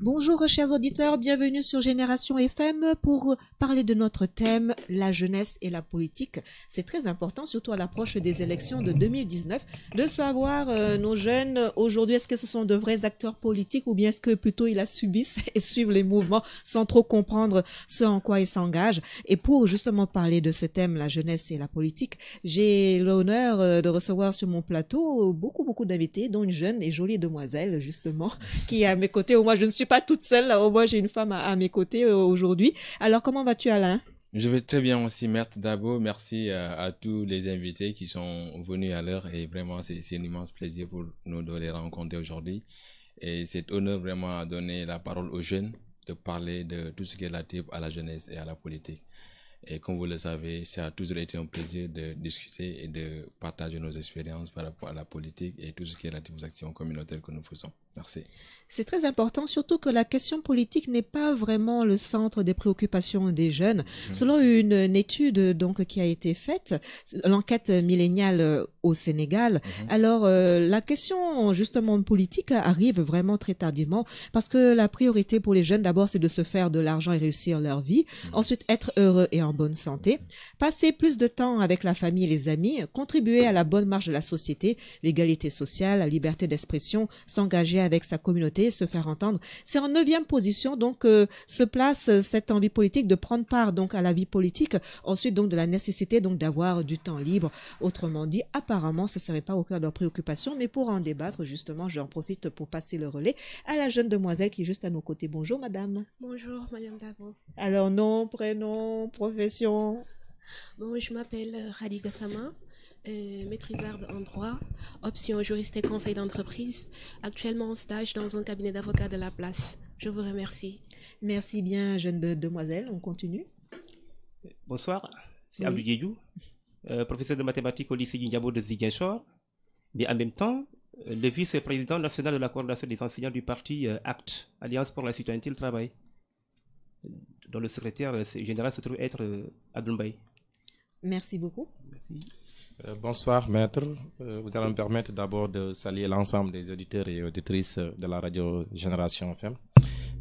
Bonjour chers auditeurs, bienvenue sur Génération FM pour parler de notre thème, la jeunesse et la politique. C'est très important, surtout à l'approche des élections de 2019, de savoir nos jeunes aujourd'hui, est-ce que ce sont de vrais acteurs politiques ou bien est-ce que plutôt ils la subissent et suivent les mouvements sans trop comprendre ce en quoi ils s'engagent. Et pour justement parler de ce thème, la jeunesse et la politique, j'ai l'honneur de recevoir sur mon plateau beaucoup d'invités, dont une jeune et jolie demoiselle justement qui est à mes côtés. Moi, je ne suis pas toute seule. Au moins, j'ai une femme à mes côtés aujourd'hui. Alors, comment vas-tu, Alain? Je vais très bien aussi. Merci Dabo. Merci à tous les invités qui sont venus à l'heure. Et vraiment, c'est un immense plaisir pour nous de les rencontrer aujourd'hui. Et c'est honneur vraiment à donner la parole aux jeunes, de parler de tout ce qui est relatif à la jeunesse et à la politique. Et comme vous le savez, ça a toujours été un plaisir de discuter et de partager nos expériences par rapport à la politique et tout ce qui est relatif aux actions communautaires que nous faisons. Merci. C'est très important, surtout que la question politique n'est pas vraiment le centre des préoccupations des jeunes. Selon une étude donc qui a été faite, l'enquête milléniale au Sénégal, alors la question justement politique arrive vraiment très tardivement parce que la priorité pour les jeunes d'abord c'est de se faire de l'argent et réussir leur vie, ensuite être heureux et en bonne santé, passer plus de temps avec la famille et les amis, contribuer à la bonne marche de la société, l'égalité sociale, la liberté d'expression, s'engager avec sa communauté, se faire entendre. C'est en 9e position donc se place cette envie politique de prendre part donc à la vie politique, ensuite donc de la nécessité donc d'avoir du temps libre. Autrement dit, apparemment ce serait pas au cœur de leurs préoccupations, mais pour en débattre justement, j'en profite pour passer le relais à la jeune demoiselle qui est juste à nos côtés. Bonjour madame. Bonjour madame Dabo. Alors nom, prénom, profession. Bon, je m'appelle Radi Gassama. Maîtrisarde en droit, option juriste et conseil d'entreprise, actuellement en stage dans un cabinet d'avocats de la place. Je vous remercie. Merci bien, jeune demoiselle. On continue. Bonsoir, c'est Abdou Guédou, professeur de mathématiques au lycée du Ndiabo de Ziguinchor, mais en même temps, le vice-président national de la coordination des enseignants du parti ACT, Alliance pour la citoyenneté et le travail, dont le secrétaire général se trouve être Abdoumbaye. Merci beaucoup. Merci. Bonsoir maître, vous allez me permettre d'abord de saluer l'ensemble des auditeurs et auditrices de la radio Génération FM,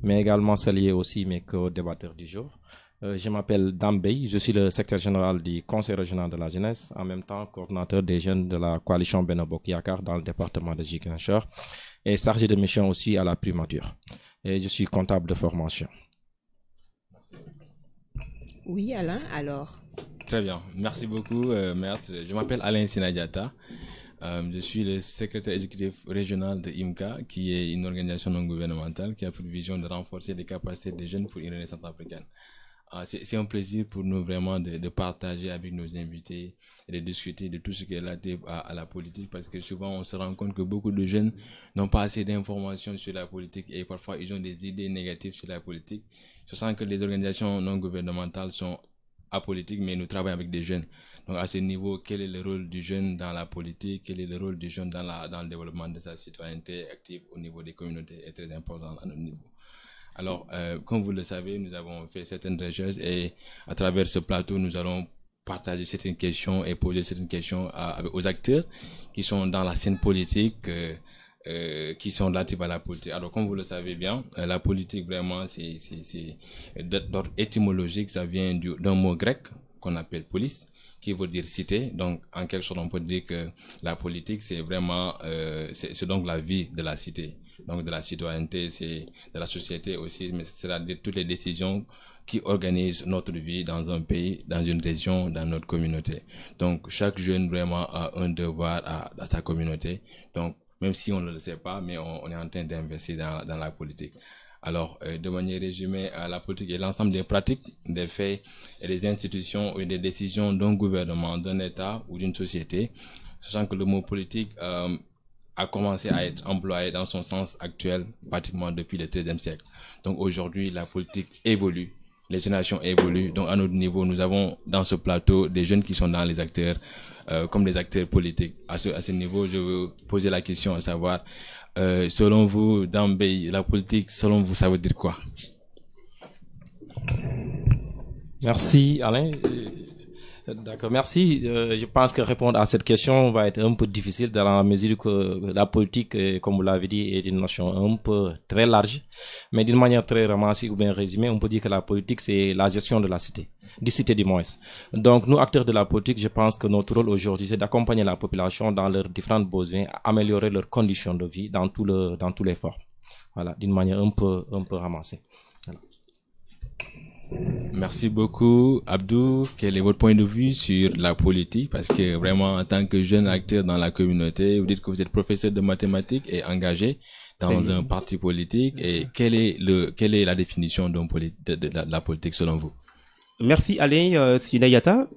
mais également saluer aussi mes co-débatteurs du jour. Je m'appelle Dambey, je suis le secrétaire général du Conseil régional de la jeunesse, en même temps coordinateur des jeunes de la coalition Benno Bokk Yakaar dans le département de Ziguinchor et chargé de mission aussi à la primature. Et je suis comptable de formation. Oui Alain, alors. Très bien, merci beaucoup maître. Je m'appelle Alain Sinadiata. Je suis le secrétaire exécutif régional de IMCA, qui est une organisation non gouvernementale qui a pour vision de renforcer les capacités des jeunes pour une renaissance africaine. C'est un plaisir pour nous vraiment de partager avec nos invités et de discuter de tout ce qui est relatif à la politique, parce que souvent on se rend compte que beaucoup de jeunes n'ont pas assez d'informations sur la politique et parfois ils ont des idées négatives sur la politique. Je sens que les organisations non gouvernementales sont apolitique, mais nous travaillons avec des jeunes. Donc à ce niveau, quel est le rôle du jeune dans la politique, quel est le rôle du jeune dans le développement de sa citoyenneté active au niveau des communautés est très important à notre niveau. Alors, comme vous le savez, nous avons fait certaines recherches et à travers ce plateau, nous allons partager certaines questions et poser certaines questions aux acteurs qui sont dans la scène politique, qui sont relatifs à la politique. Alors, comme vous le savez bien, la politique, vraiment, c'est d'ordre étymologique, ça vient d'un mot grec qu'on appelle polis, qui veut dire cité. Donc, en quelque sorte, on peut dire que la politique, c'est vraiment, c'est donc la vie de la cité. Donc, de la citoyenneté, c'est de la société aussi, mais c'est-à-dire toutes les décisions qui organisent notre vie dans un pays, dans une région, dans notre communauté. Donc, chaque jeune vraiment a un devoir à sa communauté. Donc, même si on ne le sait pas, mais on est en train d'investir dans la politique. Alors, de manière résumée, la politique est l'ensemble des pratiques, des faits et des institutions ou des décisions d'un gouvernement, d'un État ou d'une société, sachant que le mot politique a commencé à être employé dans son sens actuel pratiquement depuis le XIIIe siècle. Donc aujourd'hui, la politique évolue, les générations évoluent. Donc à notre niveau, nous avons dans ce plateau des jeunes qui sont dans les acteurs, comme des acteurs politiques. À ce niveau, je veux poser la question à savoir, selon vous, Dambey, la politique, selon vous, ça veut dire quoi? Merci Alain. D'accord, merci. Je pense que répondre à cette question va être un peu difficile dans la mesure que la politique, comme vous l'avez dit, est une notion un peu très large. Mais d'une manière très ramassée ou bien résumée, on peut dire que la politique, c'est la gestion de la cité, du moins. Donc, nous, acteurs de la politique, je pense que notre rôle aujourd'hui, c'est d'accompagner la population dans leurs différents besoins, améliorer leurs conditions de vie dans tous les formes. Voilà, d'une manière un peu ramassée. Voilà. Merci beaucoup, Abdou. Quel est votre point de vue sur la politique? Parce que vraiment, en tant que jeune acteur dans la communauté, vous dites que vous êtes professeur de mathématiques et engagé dans un parti politique. Et quelle est la définition de la politique selon vous? Merci Alain Sinayata.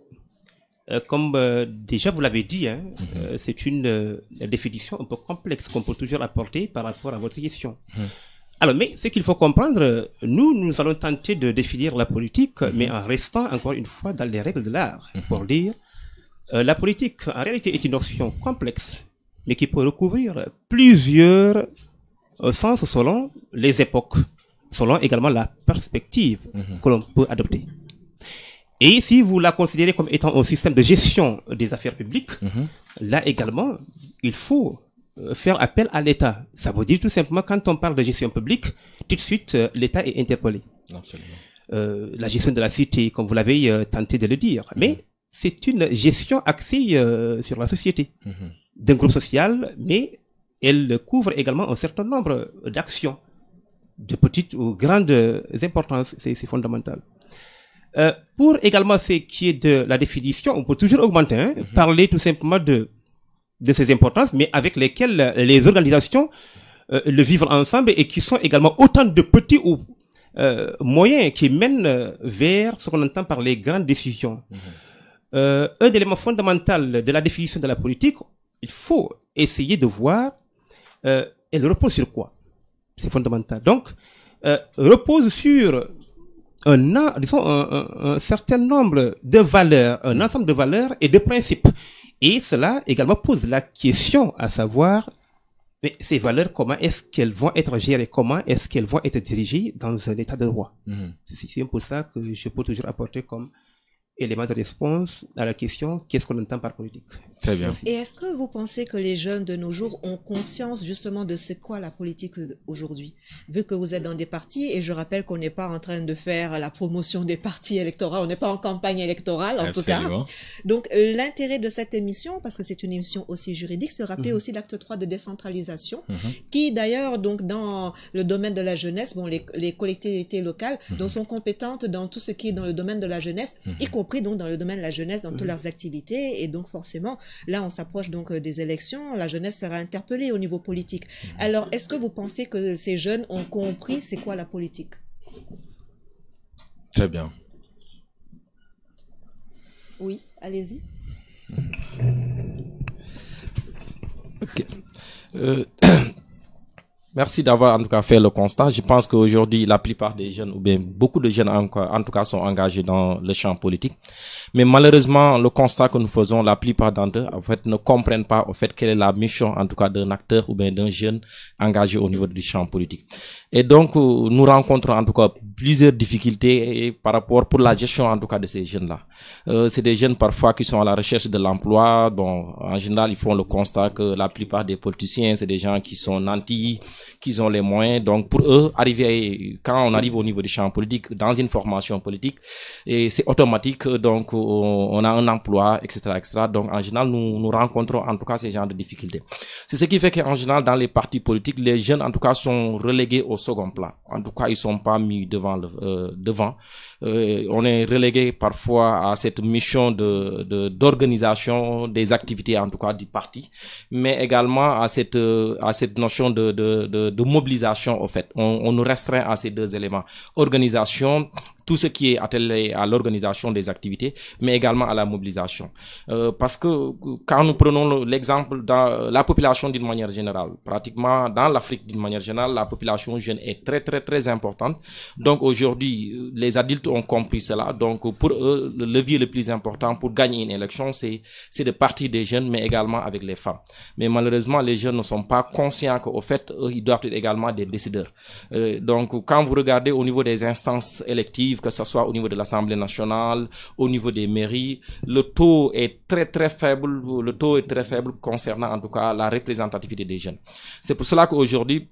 Comme déjà vous l'avez dit, c'est une définition un peu complexe qu'on peut toujours apporter par rapport à votre question. Alors, mais ce qu'il faut comprendre, nous allons tenter de définir la politique, mais en restant encore une fois dans les règles de l'art, pour dire la politique en réalité est une notion complexe, mais qui peut recouvrir plusieurs sens selon les époques, selon également la perspective que l'on peut adopter. Et si vous la considérez comme étant un système de gestion des affaires publiques, là également, il faut faire appel à l'État. Ça veut dire tout simplement, quand on parle de gestion publique, tout de suite, l'État est interpellé. La gestion de la cité, comme vous l'avez tenté de le dire. Mais c'est une gestion axée sur la société, d'un groupe social, mais elle couvre également un certain nombre d'actions, de petites ou grandes importances. C'est fondamental. Pour également ce qui est de la définition, on peut toujours augmenter, parler tout simplement de ces importances, mais avec lesquelles les organisations le vivent ensemble et qui sont également autant de petits ou moyens qui mènent vers ce qu'on entend par les grandes décisions. Un élément fondamental de la définition de la politique, il faut essayer de voir, elle repose sur quoi? C'est fondamental. Donc, repose sur un certain nombre de valeurs, un ensemble de valeurs et de principes. Et cela également pose la question à savoir, mais ces valeurs, comment est-ce qu'elles vont être gérées? Comment est-ce qu'elles vont être dirigées dans un état de droit? C'est un peu ça que je peux toujours apporter comme élément de réponse à la question, qu'est-ce qu'on entend par politique? Très bien. Et est-ce que vous pensez que les jeunes de nos jours ont conscience justement de c'est quoi la politique aujourd'hui? Vu que vous êtes dans des partis, et je rappelle qu'on n'est pas en train de faire la promotion des partis électoraux, on n'est pas en campagne électorale en tout cas. Donc l'intérêt de cette émission, parce que c'est une émission aussi juridique, c'est rappeler aussi l'acte 3 de décentralisation, qui d'ailleurs donc dans le domaine de la jeunesse, bon les collectivités locales donc sont compétentes dans tout ce qui est dans le domaine de la jeunesse, y compris donc dans le domaine de la jeunesse, dans toutes leurs activités, et donc forcément là on s'approche donc des élections, la jeunesse sera interpellée au niveau politique. Alors est-ce que vous pensez que ces jeunes ont compris c'est quoi la politique? Très bien. Oui, allez-y. Ok. Merci d'avoir en tout cas fait le constat. Je pense qu'aujourd'hui, la plupart des jeunes, ou bien beaucoup de jeunes en tout cas, sont engagés dans le champ politique. Mais malheureusement, le constat que nous faisons, la plupart d'entre eux, en fait, ne comprennent pas, au fait, quelle est la mission, en tout cas, d'un acteur ou bien d'un jeune engagé au niveau du champ politique. Et donc, nous rencontrons en tout cas plusieurs difficultés par rapport pour la gestion, en tout cas, de ces jeunes-là. C'est des jeunes parfois qui sont à la recherche de l'emploi. Bon, en général, ils font le constat que la plupart des politiciens, c'est des gens qui sont nantis, qui ont les moyens. Donc, pour eux, quand on arrive au niveau du champ politique, dans une formation politique, et c'est automatique. Donc, on a un emploi, etc., etc. Donc, en général, nous rencontrons en tout cas ces genres de difficultés. C'est ce qui fait qu'en général, dans les partis politiques, les jeunes, en tout cas, sont relégués au second plan. En tout cas, ils sont pas mis devant. On est relégué parfois à cette mission d'organisation des activités, en tout cas, du parti, mais également à cette notion de mobilisation, au fait. On nous restreint à ces deux éléments. Organisation, tout ce qui est attelé à l'organisation des activités, mais également à la mobilisation. Parce que quand nous prenons l'exemple dans la population d'une manière générale, pratiquement dans l'Afrique d'une manière générale, la population jeune est très très très importante. Donc aujourd'hui, les adultes ont compris cela. Donc pour eux, le levier le plus important pour gagner une élection, c'est de partir des jeunes, mais également avec les femmes. Mais malheureusement, les jeunes ne sont pas conscients qu'au fait, eux, ils doivent être également des décideurs. Donc quand vous regardez au niveau des instances électives, que ce soit au niveau de l'Assemblée nationale, au niveau des mairies, le taux est très faible. Le taux est très faible concernant en tout cas la représentativité des jeunes. C'est pour cela qu'aujourd'hui,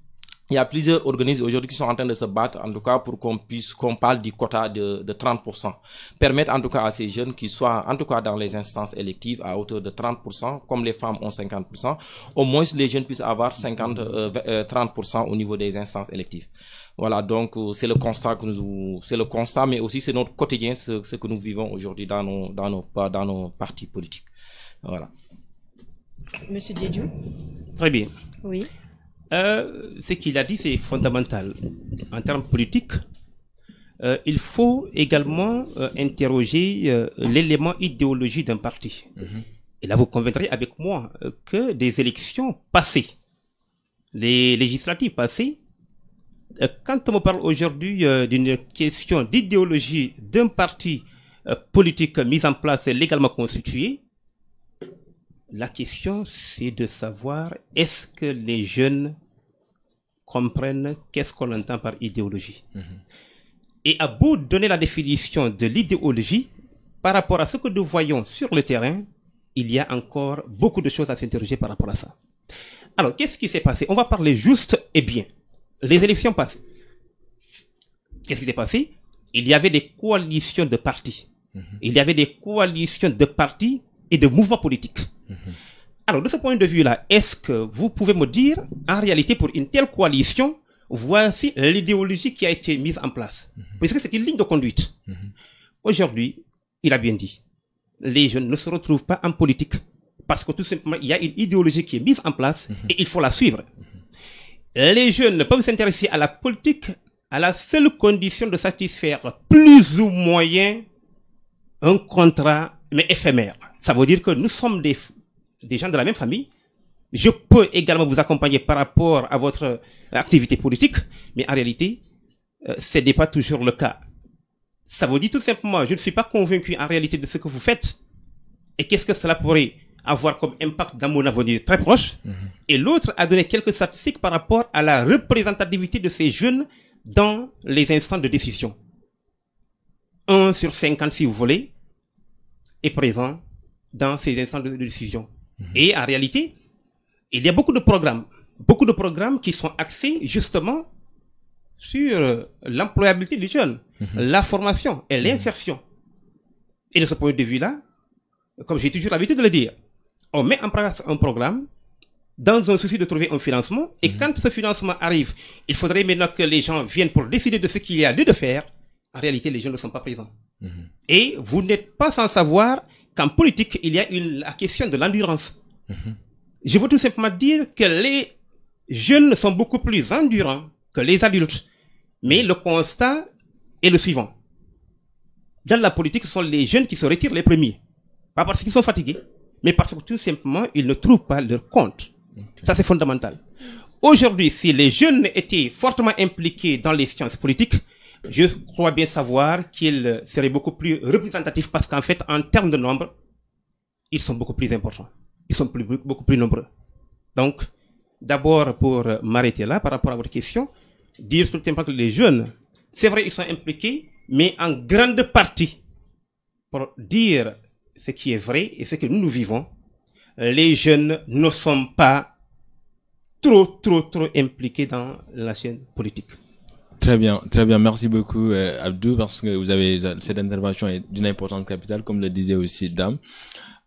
il y a plusieurs organismes aujourd'hui qui sont en train de se battre, en tout cas, pour qu'on parle du quota de 30%. Permettre en tout cas à ces jeunes qui soient, en tout cas, dans les instances électives à hauteur de 30%, comme les femmes ont 50%, au moins les jeunes puissent avoir 30% au niveau des instances électives. Voilà, donc c'est le constat, mais aussi c'est notre quotidien, ce que nous vivons aujourd'hui dans nos partis politiques. Voilà. Monsieur Diédiou. Très bien. Oui. Ce qu'il a dit, c'est fondamental. En termes politiques, il faut également interroger l'élément idéologie d'un parti. Et là, vous conviendrez avec moi que des élections passées, les législatives passées, quand on me parle aujourd'hui d'une question d'idéologie d'un parti politique mis en place et légalement constitué, la question, c'est de savoir est-ce que les jeunes comprennent qu'est-ce qu'on entend par idéologie. Et à bout de donner la définition de l'idéologie, par rapport à ce que nous voyons sur le terrain, il y a encore beaucoup de choses à s'interroger par rapport à ça. Alors, qu'est-ce qui s'est passé? On va parler juste et bien. Les élections passées. Qu'est-ce qui s'est passé? Il y avait des coalitions de partis. Il y avait des coalitions de partis et de mouvements politiques. Alors, de ce point de vue-là, est-ce que vous pouvez me dire, en réalité, pour une telle coalition, voici l'idéologie qui a été mise en place? Parce que c'est une ligne de conduite. Aujourd'hui, il a bien dit, les jeunes ne se retrouvent pas en politique parce que tout simplement, il y a une idéologie qui est mise en place et il faut la suivre. Les jeunes peuvent s'intéresser à la politique à la seule condition de satisfaire plus ou moyen un contrat, mais éphémère. Ça veut dire que nous sommes des gens de la même famille. Je peux également vous accompagner par rapport à votre activité politique, mais en réalité, ce n'est pas toujours le cas. Ça veut dire tout simplement, je ne suis pas convaincu en réalité de ce que vous faites et qu'est-ce que cela pourrait avoir comme impact dans mon avenir très proche. Et l'autre a donné quelques statistiques par rapport à la représentativité de ces jeunes dans les instants de décision. 1 sur 50, si vous voulez, est présent dans ces instants de décision. Et en réalité, il y a beaucoup de programmes qui sont axés justement sur l'employabilité des jeunes, la formation et l'insertion. Et de ce point de vue-là, comme j'ai toujours l'habitude de le dire, on met en place un programme dans un souci de trouver un financement, et quand ce financement arrive, il faudrait maintenant que les gens viennent pour décider de ce qu'il y a lieu de faire. En réalité, les jeunes ne sont pas présents. Et vous n'êtes pas sans savoir qu'en politique, il y a la question de l'endurance. Je veux tout simplement dire que les jeunes sont beaucoup plus endurants que les adultes. Mais le constat est le suivant. Dans la politique, ce sont les jeunes qui se retirent les premiers. Pas parce qu'ils sont fatigués, mais parce que tout simplement, ils ne trouvent pas leur compte. Ça, c'est fondamental. Aujourd'hui, si les jeunes étaient fortement impliqués dans les sciences politiques, je crois bien savoir qu'ils seraient beaucoup plus représentatifs parce qu'en fait, en termes de nombre, ils sont beaucoup plus importants. Ils sont beaucoup plus nombreux. Donc, d'abord, pour m'arrêter là, par rapport à votre question, dire tout simplement que les jeunes, c'est vrai, ils sont impliqués, mais en grande partie, pour dire ce qui est vrai et ce que nous vivons, les jeunes ne sont pas trop impliqués dans la scène politique. Très bien. Merci beaucoup, Abdou, parce que cette intervention est d'une importance capitale, comme le disait aussi Dame.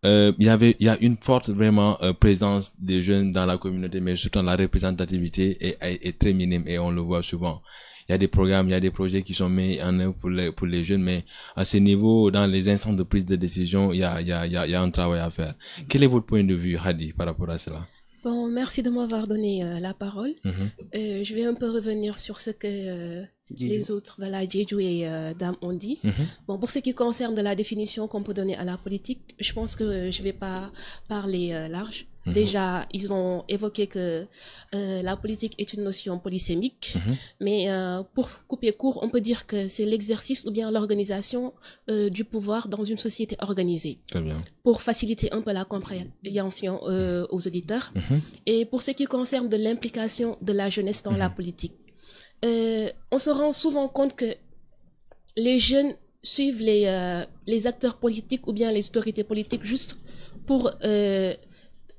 Il y a une forte vraiment présence des jeunes dans la communauté, mais surtout la représentativité est très minime et on le voit souvent. Il y a des programmes, il y a des projets qui sont mis en œuvre pour les jeunes, mais à ce niveau, dans les instances de prise de décision, il y a un travail à faire. Quel est votre point de vue, Hadi, par rapport à cela? Bon, merci de m'avoir donné la parole. Je vais un peu revenir sur ce que les autres, voilà, Diédiou et Dame ont dit. Bon, pour ce qui concerne de la définition qu'on peut donner à la politique, je pense que je vais pas parler large. Déjà, ils ont évoqué que la politique est une notion polysémique, mais pour couper court, on peut dire que c'est l'exercice ou bien l'organisation du pouvoir dans une société organisée. Très bien. Pour faciliter un peu la compréhension aux auditeurs. Et pour ce qui concerne de l'implication de la jeunesse dans la politique, on se rend souvent compte que les jeunes suivent les acteurs politiques ou bien les autorités politiques juste pour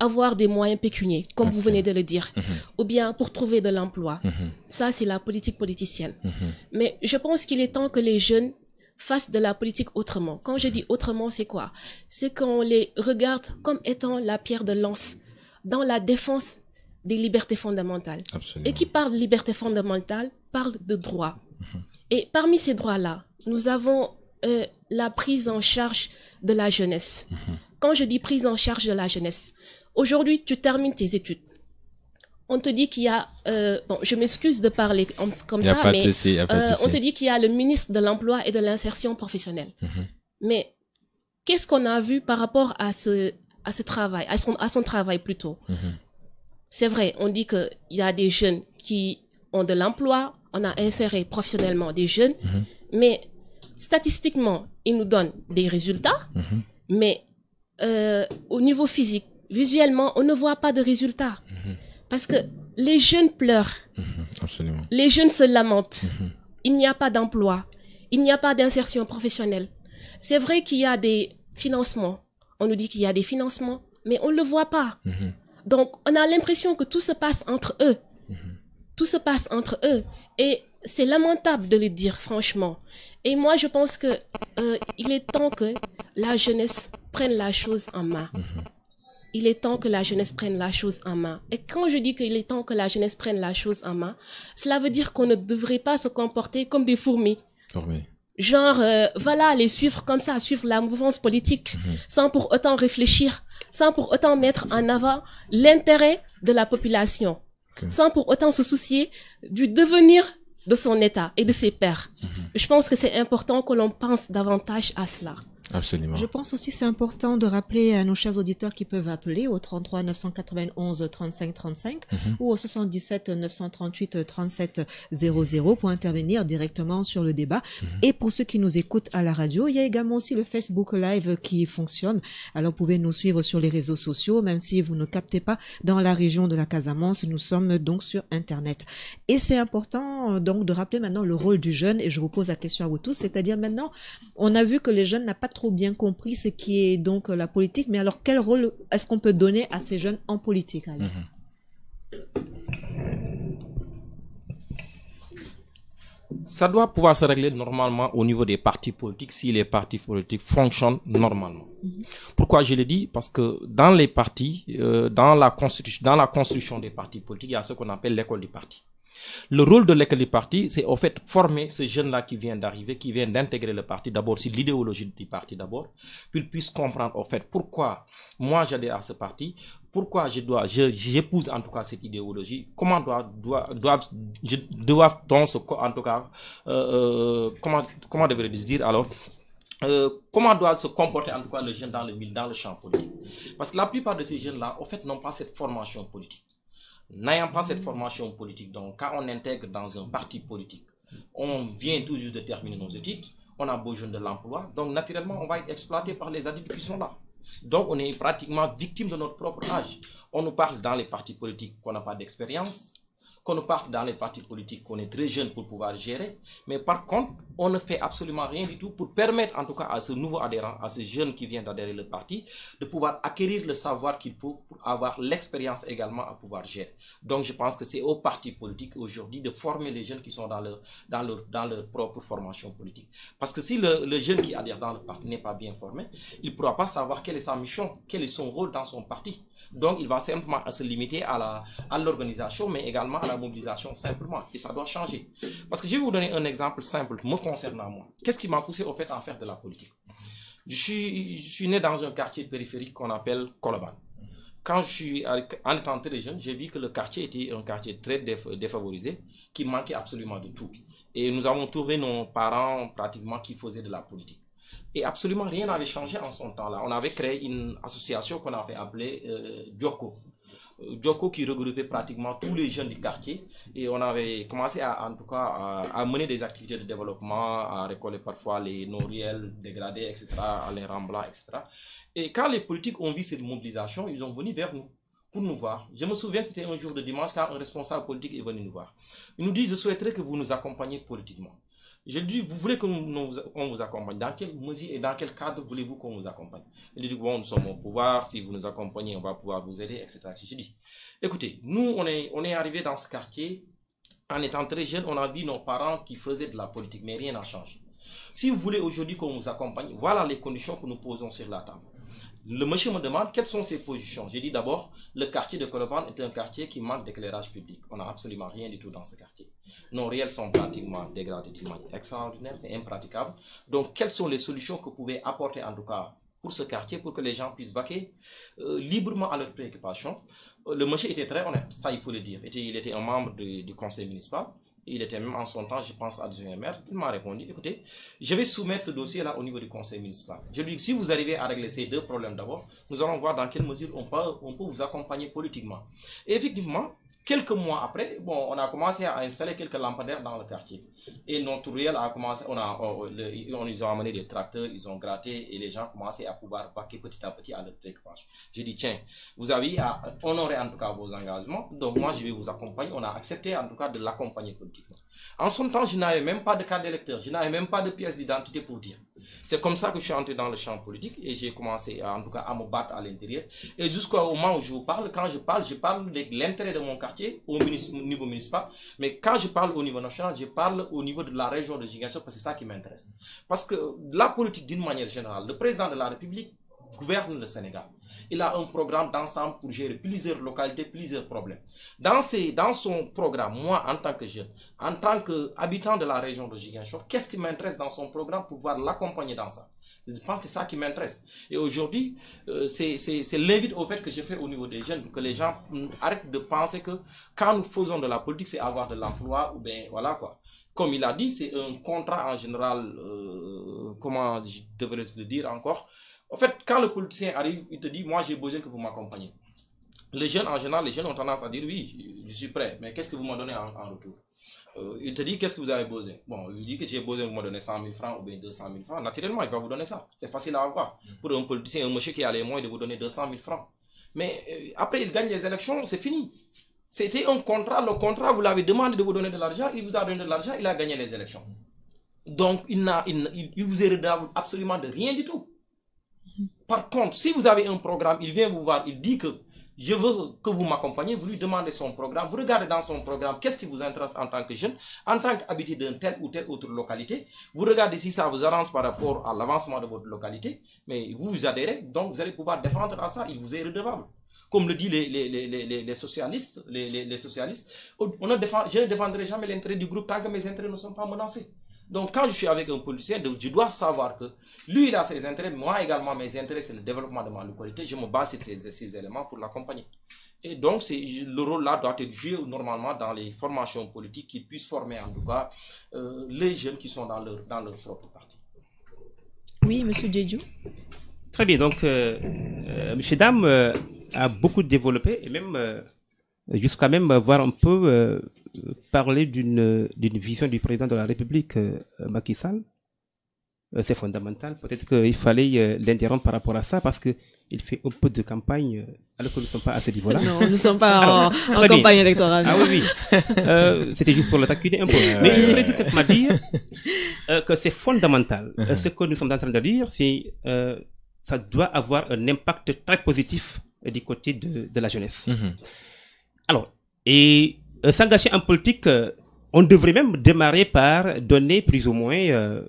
avoir des moyens pécuniaires, comme vous venez de le dire, ou bien pour trouver de l'emploi. Ça, c'est la politique politicienne. Mais je pense qu'il est temps que les jeunes fassent de la politique autrement. Quand je dis autrement, c'est quoi? C'est qu'on les regarde comme étant la pierre de lance dans la défense des libertés fondamentales. Absolument. Et qui parle de liberté fondamentale, parle de droits. Et parmi ces droits-là, nous avons la prise en charge de la jeunesse. Quand je dis prise en charge de la jeunesse, aujourd'hui, tu termines tes études. On te dit qu'il y a... bon, je m'excuse de parler comme ça, mais on te dit qu'il y a le ministre de l'Emploi et de l'Insertion professionnelle. Mais qu'est-ce qu'on a vu par rapport à ce travail, à son travail plutôt? C'est vrai, on dit qu'il y a des jeunes qui ont de l'emploi, on a inséré professionnellement des jeunes, mais statistiquement, ils nous donnent des résultats, mais au niveau physique, visuellement, on ne voit pas de résultats. Parce que les jeunes pleurent, les jeunes se lamentent, il n'y a pas d'emploi, il n'y a pas d'insertion professionnelle. C'est vrai qu'il y a des financements, on nous dit qu'il y a des financements, mais on ne le voit pas. Donc, on a l'impression que tout se passe entre eux. Tout se passe entre eux. Et c'est lamentable de le dire, franchement. Et moi, je pense que il est temps que la jeunesse prenne la chose en main. Il est temps que la jeunesse prenne la chose en main. Et quand je dis qu'il est temps que la jeunesse prenne la chose en main, cela veut dire qu'on ne devrait pas se comporter comme des fourmis. Genre, voilà, les suivre comme ça, suivre la mouvance politique, sans pour autant réfléchir, sans pour autant mettre en avant l'intérêt de la population, sans pour autant se soucier du devenir de son État et de ses pairs. Je pense que c'est important que l'on pense davantage à cela. Absolument. Je pense aussi que c'est important de rappeler à nos chers auditeurs qui peuvent appeler au 33 991 35 35 ou au 77 938 37 00 pour intervenir directement sur le débat. Et pour ceux qui nous écoutent à la radio, il y a également aussi le Facebook Live qui fonctionne. Alors vous pouvez nous suivre sur les réseaux sociaux, même si vous ne captez pas dans la région de la Casamance, nous sommes donc sur Internet. Et c'est important donc de rappeler maintenant le rôle du jeune, et je vous pose la question à vous tous, c'est-à-dire maintenant, on a vu que les jeunes n'ont pas trop bien compris ce qui est donc la politique, mais alors quel rôle est-ce qu'on peut donner à ces jeunes en politique alors? Ça doit pouvoir se régler normalement au niveau des partis politiques si les partis politiques fonctionnent normalement. Pourquoi je le dis? Parce que dans les partis, dans la construction des partis politiques, il y a ce qu'on appelle l'école du parti. Le rôle de l'école du parti, c'est au fait former ce jeune-là qui vient d'arriver, qui vient d'intégrer le parti, d'abord sur l'idéologie du parti d'abord, puis il puisse comprendre au fait pourquoi moi j'adhère à ce parti, pourquoi j'épouse en tout cas cette idéologie, comment doivent-on se, en tout cas, comment devrais-je dire alors, comment doit se comporter en tout cas le jeune dans le champ politique. Parce que la plupart de ces jeunes-là, au fait, n'ont pas cette formation politique. N'ayant pas cette formation politique, donc quand on intègre dans un parti politique, on vient tout juste de terminer nos études, on a besoin de l'emploi, donc naturellement on va être exploité par les adultes qui sont là. Donc on est pratiquement victime de notre propre âge. On nous parle dans les partis politiques qu'on n'a pas d'expérience, qu'on nous parle dans les partis politiques qu'on est très jeune pour pouvoir gérer, mais par contre, on ne fait absolument rien du tout pour permettre en tout cas à ce nouveau adhérent, à ce jeune qui vient d'adhérer le parti, de pouvoir acquérir le savoir qu'il faut pour avoir l'expérience également à pouvoir gérer. Donc je pense que c'est aux partis politiques aujourd'hui de former les jeunes qui sont dans leur propre formation politique. Parce que si le jeune qui adhère dans le parti n'est pas bien formé, il ne pourra pas savoir quelle est sa mission, quel est son rôle dans son parti. Donc il va simplement se limiter à l'organisation, mais également à la mobilisation simplement. Et ça doit changer. Parce que je vais vous donner un exemple simple me concernant moi. Qu'est-ce qui m'a poussé au fait à faire de la politique? Je suis né dans un quartier périphérique qu'on appelle Koloban. Quand en étant très jeune, j'ai vu que le quartier était un quartier très défavorisé, qui manquait absolument de tout. Et nous avons trouvé nos parents pratiquement qui faisaient de la politique. Et absolument rien n'avait changé en son temps-là. On avait créé une association qu'on avait appelée Djoko. Djoko qui regroupait pratiquement tous les jeunes du quartier. Et on avait commencé en tout cas à mener des activités de développement, à récoller parfois nos ruelles dégradées, etc., à les rembler, etc. Et quand les politiques ont vu cette mobilisation, ils ont venu vers nous pour nous voir. Je me souviens, c'était un jour de dimanche quand un responsable politique est venu nous voir. Il nous dit, je souhaiterais que vous nous accompagniez politiquement. Je lui dis, vous voulez qu'on vous accompagne? Dans quelle mesure et dans quel cadre voulez-vous qu'on vous accompagne? Il dit, bon, nous sommes au pouvoir, si vous nous accompagnez, on va pouvoir vous aider, etc. Je dis, écoutez, nous, on est arrivé dans ce quartier, en étant très jeune, on a vu nos parents qui faisaient de la politique, mais rien n'a changé. Si vous voulez aujourd'hui qu'on vous accompagne, voilà les conditions que nous posons sur la table. Le monsieur me demande quelles sont ses positions. J'ai dit d'abord, le quartier de Colobane est un quartier qui manque d'éclairage public. On n'a absolument rien du tout dans ce quartier. Nos réels sont pratiquement dégradés d'une manière extraordinaire, c'est impraticable. Donc, quelles sont les solutions que vous pouvez apporter en tout cas pour ce quartier, pour que les gens puissent vaquer librement à leurs préoccupations? Le monsieur était très honnête, ça il faut le dire. Il était un membre du conseil municipal. Il était même en son temps, je pense, adjoint maire. Il m'a répondu, écoutez, je vais soumettre ce dossier-là au niveau du conseil municipal. Je lui dis, si vous arrivez à régler ces deux problèmes d'abord, nous allons voir dans quelle mesure on peut vous accompagner politiquement. Et effectivement, quelques mois après, bon, on a commencé à installer quelques lampadaires dans le quartier. Et notre réel a commencé, ils ont amené des tracteurs, ils ont gratté et les gens commençaient à pouvoir vaquer petit à petit à leur préoccupation. J'ai dit, tiens, vous avez à honorer en tout cas vos engagements, donc moi je vais vous accompagner. On a accepté en tout cas de l'accompagner politiquement. En son temps, je n'avais même pas de carte d'électeur, je n'avais même pas de pièce d'identité pour dire. C'est comme ça que je suis entré dans le champ politique et j'ai commencé en tout cas à me battre à l'intérieur. Et jusqu'au moment où je vous parle, quand je parle de l'intérêt de mon quartier au niveau municipal, mais quand je parle au niveau national, je parle au niveau de la région de Ziguinchor parce que c'est ça qui m'intéresse. Parce que la politique d'une manière générale, le président de la République gouverne le Sénégal. Il a un programme d'ensemble pour gérer plusieurs localités, plusieurs problèmes. Dans son programme, moi en tant que jeune, en tant qu'habitant de la région de Ziguinchor, qu'est-ce qui m'intéresse dans son programme pour pouvoir l'accompagner dans ça? Je pense que c'est ça qui m'intéresse. Et aujourd'hui, c'est l'invite au fait que je fais au niveau des jeunes, que les gens arrêtent de penser que quand nous faisons de la politique, c'est avoir de l'emploi ou bien voilà quoi. Comme il a dit, c'est un contrat en général, comment je devrais le dire encore. En fait, quand le politicien arrive, il te dit, moi j'ai besoin que vous m'accompagniez. Les jeunes, en général, les jeunes ont tendance à dire, oui, je suis prêt, mais qu'est-ce que vous m'en donnez en retour? Il te dit, qu'est-ce que vous avez besoin? Bon, il dit que j'ai besoin de vous me donner 100 000 francs ou bien 200 000 francs. Naturellement, il va vous donner ça. C'est facile à avoir. Pour un politicien, un monsieur qui a les moyens de vous donner 200 000 francs. Mais après, il gagne les élections, c'est fini. C'était un contrat. Le contrat, vous l'avez demandé de vous donner de l'argent. Il vous a donné de l'argent, il a gagné les élections. Donc, il vous est redevable absolument de rien du tout. Par contre, si vous avez un programme, il vient vous voir, il dit que je veux que vous m'accompagniez, vous lui demandez son programme, vous regardez dans son programme qu'est-ce qui vous intéresse en tant que jeune, en tant qu'habité d'une telle ou telle autre localité, vous regardez si ça vous arrange par rapport à l'avancement de votre localité, mais vous adhérez, donc vous allez pouvoir défendre à ça, il vous est redevable. Comme le disent les socialistes, je ne défendrai jamais l'intérêt du groupe tant que mes intérêts ne sont pas menacés. Donc quand je suis avec un politicien, je dois savoir que lui il a ses intérêts, moi également mes intérêts c'est le développement de ma localité, je me base sur ces éléments pour l'accompagner. Et donc le rôle là doit être joué normalement dans les formations politiques qui puissent former en tout cas les jeunes qui sont dans leur propre parti. Oui, monsieur Djedjou. Très bien, donc monsieur Dam a beaucoup développé et même jusqu'à même voir un peu parler d'une vision du président de la République, Macky Sall. C'est fondamental. Peut-être qu'il fallait l'interrompre par rapport à ça parce qu'il fait un peu de campagne alors que nous ne sommes pas à ce niveau-là. Non, nous ne sommes pas en campagne électorale. Ah oui, oui. C'était juste pour le taquiner un peu. Mais je voudrais tout simplement dire que c'est fondamental. Ce que nous sommes en train de dire, c'est ça doit avoir un impact très positif du côté de la jeunesse. Alors, et s'engager en politique, on devrait même démarrer par donner plus ou moins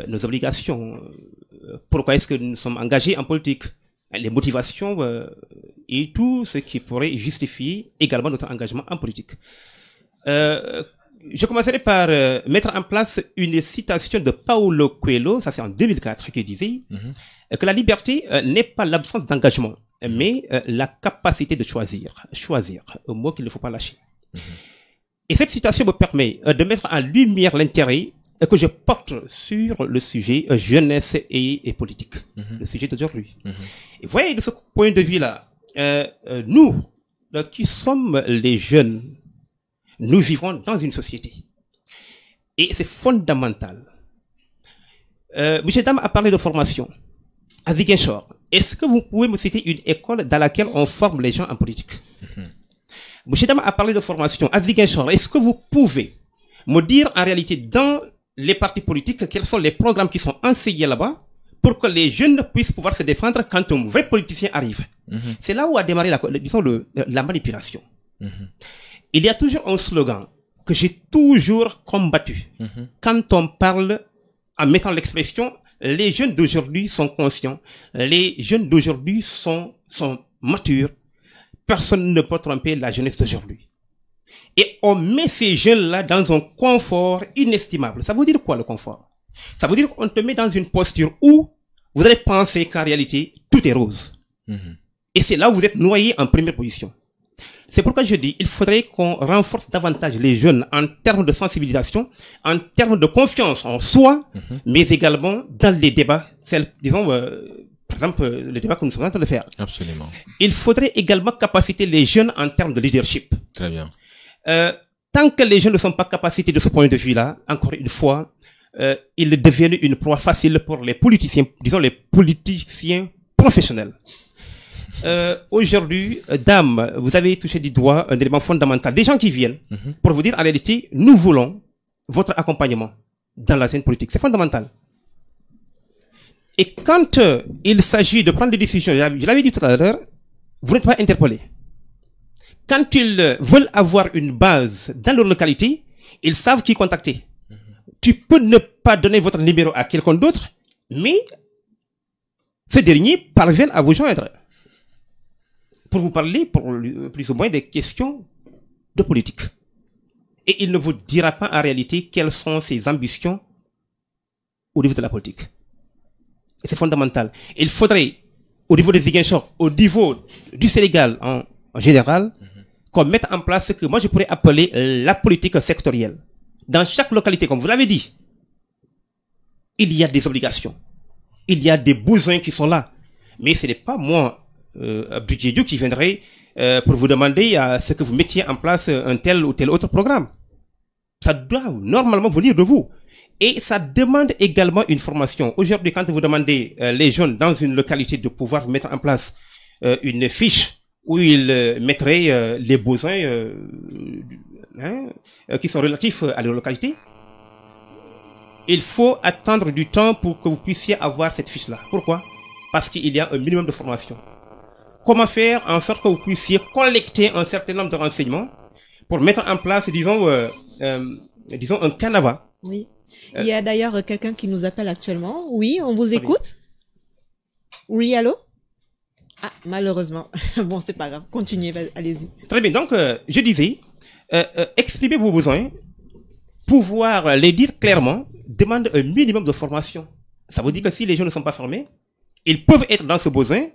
nos obligations. Pourquoi est-ce que nous sommes engagés en politique? Les motivations et tout ce qui pourrait justifier également notre engagement en politique. Je commencerai par mettre en place une citation de Paulo Coelho, ça c'est en 2004, qui disait que la liberté n'est pas l'absence d'engagement, mais la capacité de choisir, un mot qu'il ne faut pas lâcher. Et cette citation me permet de mettre en lumière l'intérêt que je porte sur le sujet jeunesse et politique, le sujet d'aujourd'hui. Et voyez, de ce point de vue-là, nous, qui sommes les jeunes, nous vivons dans une société. Et c'est fondamental. Monsieur Dam a parlé de formation à Ziguinchor. Est-ce que vous pouvez me citer une école dans laquelle on forme les gens en politique? Monsieur Dam a parlé de formation à Ziguinchor. Est-ce que vous pouvez me dire en réalité dans les partis politiques quels sont les programmes qui sont enseignés là-bas pour que les jeunes puissent pouvoir se défendre quand un vrai politicien arrive. C'est là où a démarré la manipulation. Il y a toujours un slogan que j'ai toujours combattu. Quand on parle en mettant l'expression les jeunes d'aujourd'hui sont conscients, les jeunes d'aujourd'hui sont matures, personne ne peut tromper la jeunesse d'aujourd'hui. Et on met ces jeunes-là dans un confort inestimable. Ça veut dire quoi le confort? Ça veut dire qu'on te met dans une posture où vous allez penser qu'en réalité, tout est rose. Et c'est là où vous êtes noyé en première position. C'est pourquoi je dis, il faudrait qu'on renforce davantage les jeunes en termes de sensibilisation, en termes de confiance en soi, mais également dans les débats, disons, par exemple, le débat que nous sommes en train de faire. Absolument. Il faudrait également capaciter les jeunes en termes de leadership. Très bien. Tant que les jeunes ne sont pas capacités de ce point de vue-là, encore une fois, ils deviennent une proie facile pour les politiciens, disons les politiciens professionnels. Aujourd'hui, dame, vous avez touché du doigt un élément fondamental. Des gens qui viennent pour vous dire, en réalité, nous voulons votre accompagnement dans la scène politique. C'est fondamental. Et quand il s'agit de prendre des décisions, je l'avais dit tout à l'heure, vous n'êtes pas interpellé. Quand ils veulent avoir une base dans leur localité, ils savent qui contacter. Tu peux ne pas donner votre numéro à quelqu'un d'autre, mais ce dernier parvient à vous joindre pour vous parler plus ou moins des questions de politique. Et il ne vous dira pas en réalité quelles sont ses ambitions au niveau de la politique. Et c'est fondamental. Il faudrait, au niveau des Ziguinchor, au niveau du Sénégal en général, qu'on mette en place ce que moi je pourrais appeler la politique sectorielle. Dans chaque localité, comme vous l'avez dit, il y a des obligations. Il y a des besoins qui sont là. Mais ce n'est pas moi, Abdou Diédhiou, qui viendrait pour vous demander à ce que vous mettiez en place un tel ou tel autre programme. Ça doit normalement venir de vous. Et ça demande également une formation. Aujourd'hui, quand vous demandez les jeunes dans une localité de pouvoir mettre en place une fiche où ils mettraient les besoins qui sont relatifs à leur localité, il faut attendre du temps pour que vous puissiez avoir cette fiche-là. Pourquoi? Parce qu'il y a un minimum de formation. Comment faire en sorte que vous puissiez collecter un certain nombre de renseignements pour mettre en place, disons un canevas. Oui. Il y a d'ailleurs quelqu'un qui nous appelle actuellement. Oui, on vous écoute. Oui, allô? Ah, malheureusement. Bon, c'est pas grave. Continuez, allez-y. Très bien. Donc, je disais, exprimer vos besoins, pouvoir les dire clairement, demande un minimum de formation. Ça veut dire que si les gens ne sont pas formés, ils peuvent être dans ce besoin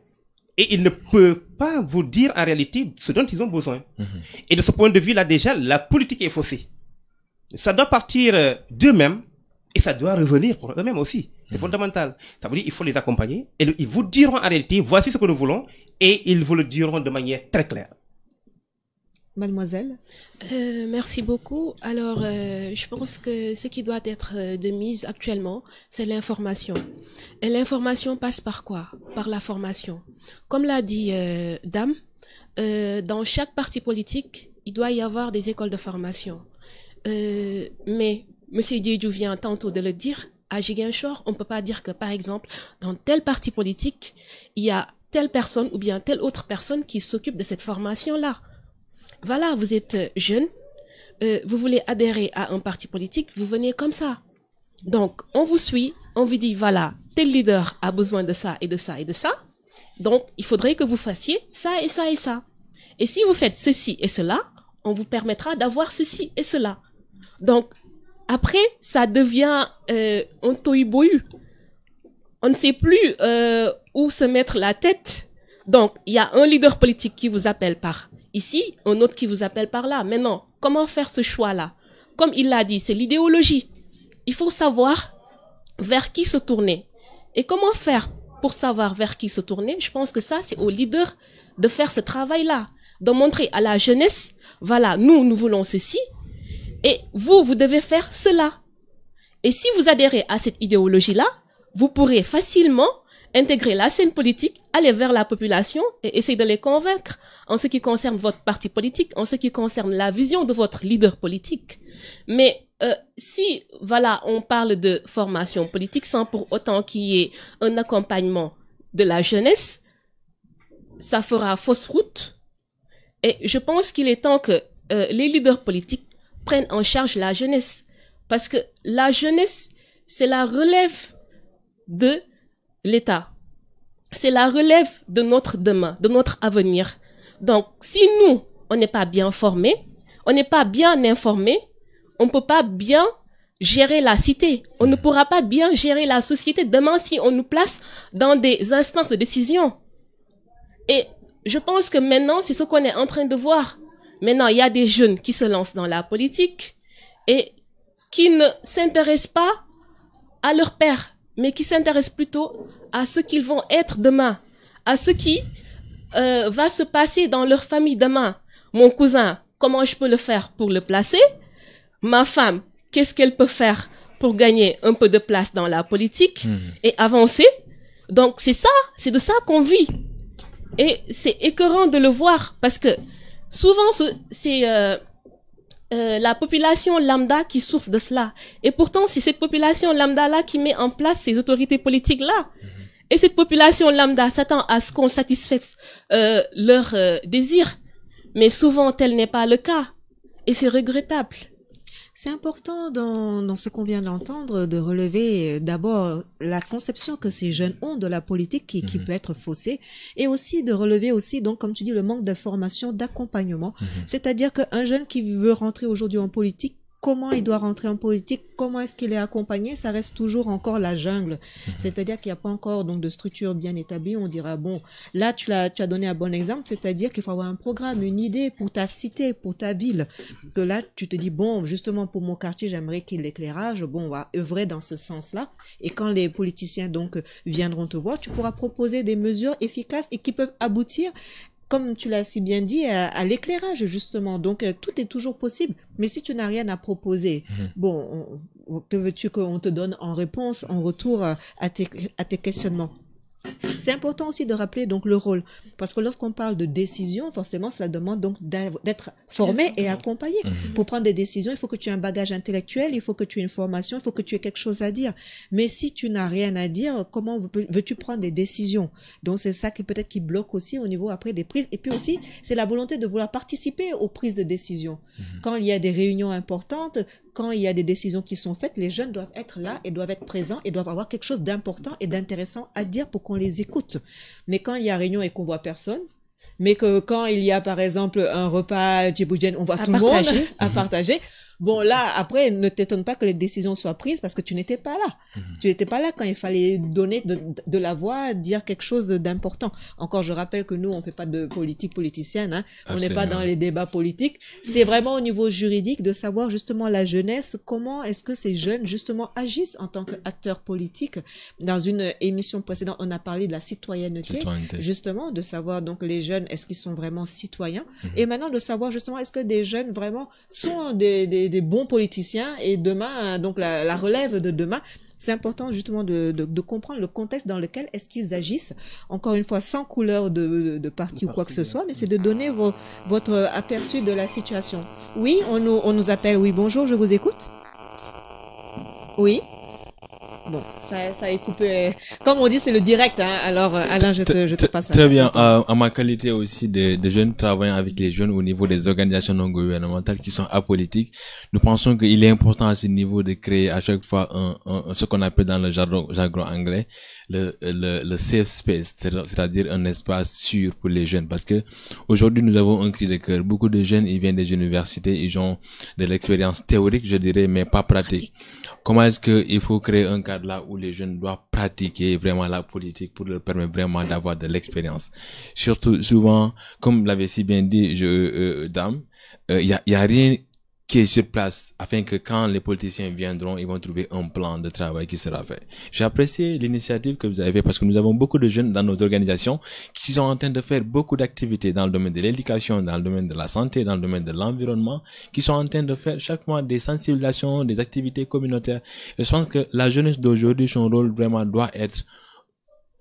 et ils ne peuvent pas vous dire en réalité ce dont ils ont besoin. Et de ce point de vue-là, déjà, la politique est faussée. Ça doit partir d'eux-mêmes et ça doit revenir pour eux-mêmes aussi. C'est fondamental. Ça veut dire qu'il faut les accompagner et ils vous diront en réalité, voici ce que nous voulons et ils vous le diront de manière très claire. Mademoiselle. Merci beaucoup. Alors, je pense que ce qui doit être de mise actuellement, c'est l'information. Et l'information passe par quoi? Par la formation. Comme l'a dit Dame, dans chaque parti politique, il doit y avoir des écoles de formation. Mais M. Diédhiou vient tantôt de le dire, à Ziguinchor, on ne peut pas dire que, par exemple, dans tel parti politique, il y a telle personne ou bien telle autre personne qui s'occupe de cette formation-là. Voilà, vous êtes jeune, vous voulez adhérer à un parti politique, vous venez comme ça. Donc, on vous suit, on vous dit, voilà, tel leader a besoin de ça et de ça et de ça. Donc, il faudrait que vous fassiez ça et ça et ça. Et si vous faites ceci et cela, on vous permettra d'avoir ceci et cela. Donc, après, ça devient un tohu-bohu. On ne sait plus où se mettre la tête. Donc, il y a un leader politique qui vous appelle par ici, un autre qui vous appelle par là. Maintenant, comment faire ce choix-là? Comme il l'a dit, c'est l'idéologie. Il faut savoir vers qui se tourner. Et comment faire pour savoir vers qui se tourner? Je pense que ça, c'est au leader de faire ce travail-là. De montrer à la jeunesse, voilà, nous voulons ceci. Et vous devez faire cela. Et si vous adhérez à cette idéologie-là, vous pourrez facilement intégrer la scène politique, aller vers la population et essayer de les convaincre en ce qui concerne votre parti politique, en ce qui concerne la vision de votre leader politique. Mais si, voilà, on parle de formation politique sans pour autant qu'il y ait un accompagnement de la jeunesse, ça fera fausse route. Et je pense qu'il est temps que les leaders politiques prennent en charge la jeunesse. Parce que la jeunesse, c'est la relève de l'État. C'est la relève de notre demain, de notre avenir. Donc, si nous, on n'est pas bien formés, on n'est pas bien informés, on ne peut pas bien gérer la cité. On ne pourra pas bien gérer la société demain si on nous place dans des instances de décision. Et je pense que maintenant, c'est ce qu'on est en train de voir. Maintenant, il y a des jeunes qui se lancent dans la politique et qui ne s'intéressent pas à leur père, mais qui s'intéressent plutôt à ce qu'ils vont être demain, à ce qui va se passer dans leur famille demain. Mon cousin, comment je peux le faire pour le placer? Ma femme, qu'est-ce qu'elle peut faire pour gagner un peu de place dans la politique et avancer? Donc c'est ça, c'est de ça qu'on vit. Et c'est écœurant de le voir parce que souvent c'est la population lambda qui souffre de cela. Et pourtant c'est cette population lambda-là qui met en place ces autorités politiques-là. Et cette population lambda s'attend à ce qu'on satisfasse leurs désirs. Mais souvent tel n'est pas le cas. Et c'est regrettable. C'est important dans ce qu'on vient d'entendre de relever d'abord la conception que ces jeunes ont de la politique qui peut être faussée et aussi de relever aussi, donc comme tu dis, le manque d'information, d'accompagnement. C'est-à-dire qu'un jeune qui veut rentrer aujourd'hui en politique, comment il doit rentrer en politique, comment est-ce qu'il est accompagné, ça reste toujours encore la jungle. C'est-à-dire qu'il n'y a pas encore donc de structure bien établie. On dira, bon, là tu as donné un bon exemple, c'est-à-dire qu'il faut avoir un programme, une idée pour ta cité, pour ta ville. Que là, tu te dis, bon, justement pour mon quartier, j'aimerais qu'il y ait l'éclairage, bon, on va œuvrer dans ce sens-là. Et quand les politiciens donc viendront te voir, tu pourras proposer des mesures efficaces et qui peuvent aboutir, comme tu l'as si bien dit, à l'éclairage, justement. Donc, tout est toujours possible. Mais si tu n'as rien à proposer, bon, que veux-tu qu'on te donne en réponse, en retour à tes questionnements? C'est important aussi de rappeler donc le rôle, parce que lorsqu'on parle de décision, forcément cela demande donc d'être formé et accompagné. Pour prendre des décisions, il faut que tu aies un bagage intellectuel, il faut que tu aies une formation, il faut que tu aies quelque chose à dire. Mais si tu n'as rien à dire, comment veux-tu prendre des décisions? Donc c'est ça qui peut-être qui bloque aussi au niveau après des prises. Et puis aussi, c'est la volonté de vouloir participer aux prises de décision. Quand il y a des réunions importantes, quand il y a des décisions qui sont faites, les jeunes doivent être là et doivent être présents et doivent avoir quelque chose d'important et d'intéressant à dire pour qu'on les écoute. Mais quand il y a réunion et qu'on voit personne, mais que quand il y a par exemple un repas djiboudjienne, on voit tout le monde à partager. Bon, là, après, ne t'étonne pas que les décisions soient prises parce que tu n'étais pas là. Tu n'étais pas là quand il fallait donner de la voix, dire quelque chose d'important. Encore, je rappelle que nous, on ne fait pas de politique politicienne, hein. On n'est pas dans les débats politiques. C'est vraiment au niveau juridique de savoir justement la jeunesse, comment est-ce que ces jeunes justement agissent en tant qu'acteurs politiques. Dans une émission précédente, on a parlé de la citoyenneté. Justement, de savoir donc les jeunes, est-ce qu'ils sont vraiment citoyens? Et maintenant, de savoir justement, est-ce que des jeunes vraiment sont des bons politiciens et demain, donc la relève de demain, c'est important justement de comprendre le contexte dans lequel est-ce qu'ils agissent, encore une fois sans couleur de parti ou quoi que ce soit, mais c'est de donner votre aperçu de la situation. Oui, on nous appelle, oui, bonjour, je vous écoute. Oui. Bon, ça est coupé. Comme on dit, c'est le direct, hein. Alors, Alain, je te passe. Très bien. À ma qualité aussi de jeunes travaillant avec les jeunes au niveau des organisations non gouvernementales qui sont apolitiques, nous pensons qu'il est important à ce niveau de créer à chaque fois ce qu'on appelle dans le jargon anglais le safe space, c'est-à-dire un espace sûr pour les jeunes. Parce que aujourd'hui, nous avons un cri de cœur. Beaucoup de jeunes, ils viennent des universités, ils ont de l'expérience théorique, je dirais, mais pas pratique. Comment est-ce qu'il faut créer un cadre là où les jeunes doivent pratiquer vraiment la politique pour leur permettre vraiment d'avoir de l'expérience? Surtout, souvent, comme l'avait si bien dit Dame, il y a rien qui est sur place afin que quand les politiciens viendront, ils vont trouver un plan de travail qui sera fait. J'ai apprécié l'initiative que vous avez fait parce que nous avons beaucoup de jeunes dans nos organisations qui sont en train de faire beaucoup d'activités dans le domaine de l'éducation, dans le domaine de la santé, dans le domaine de l'environnement, qui sont en train de faire chaque mois des sensibilisations, des activités communautaires. Et je pense que la jeunesse d'aujourd'hui, son rôle vraiment doit être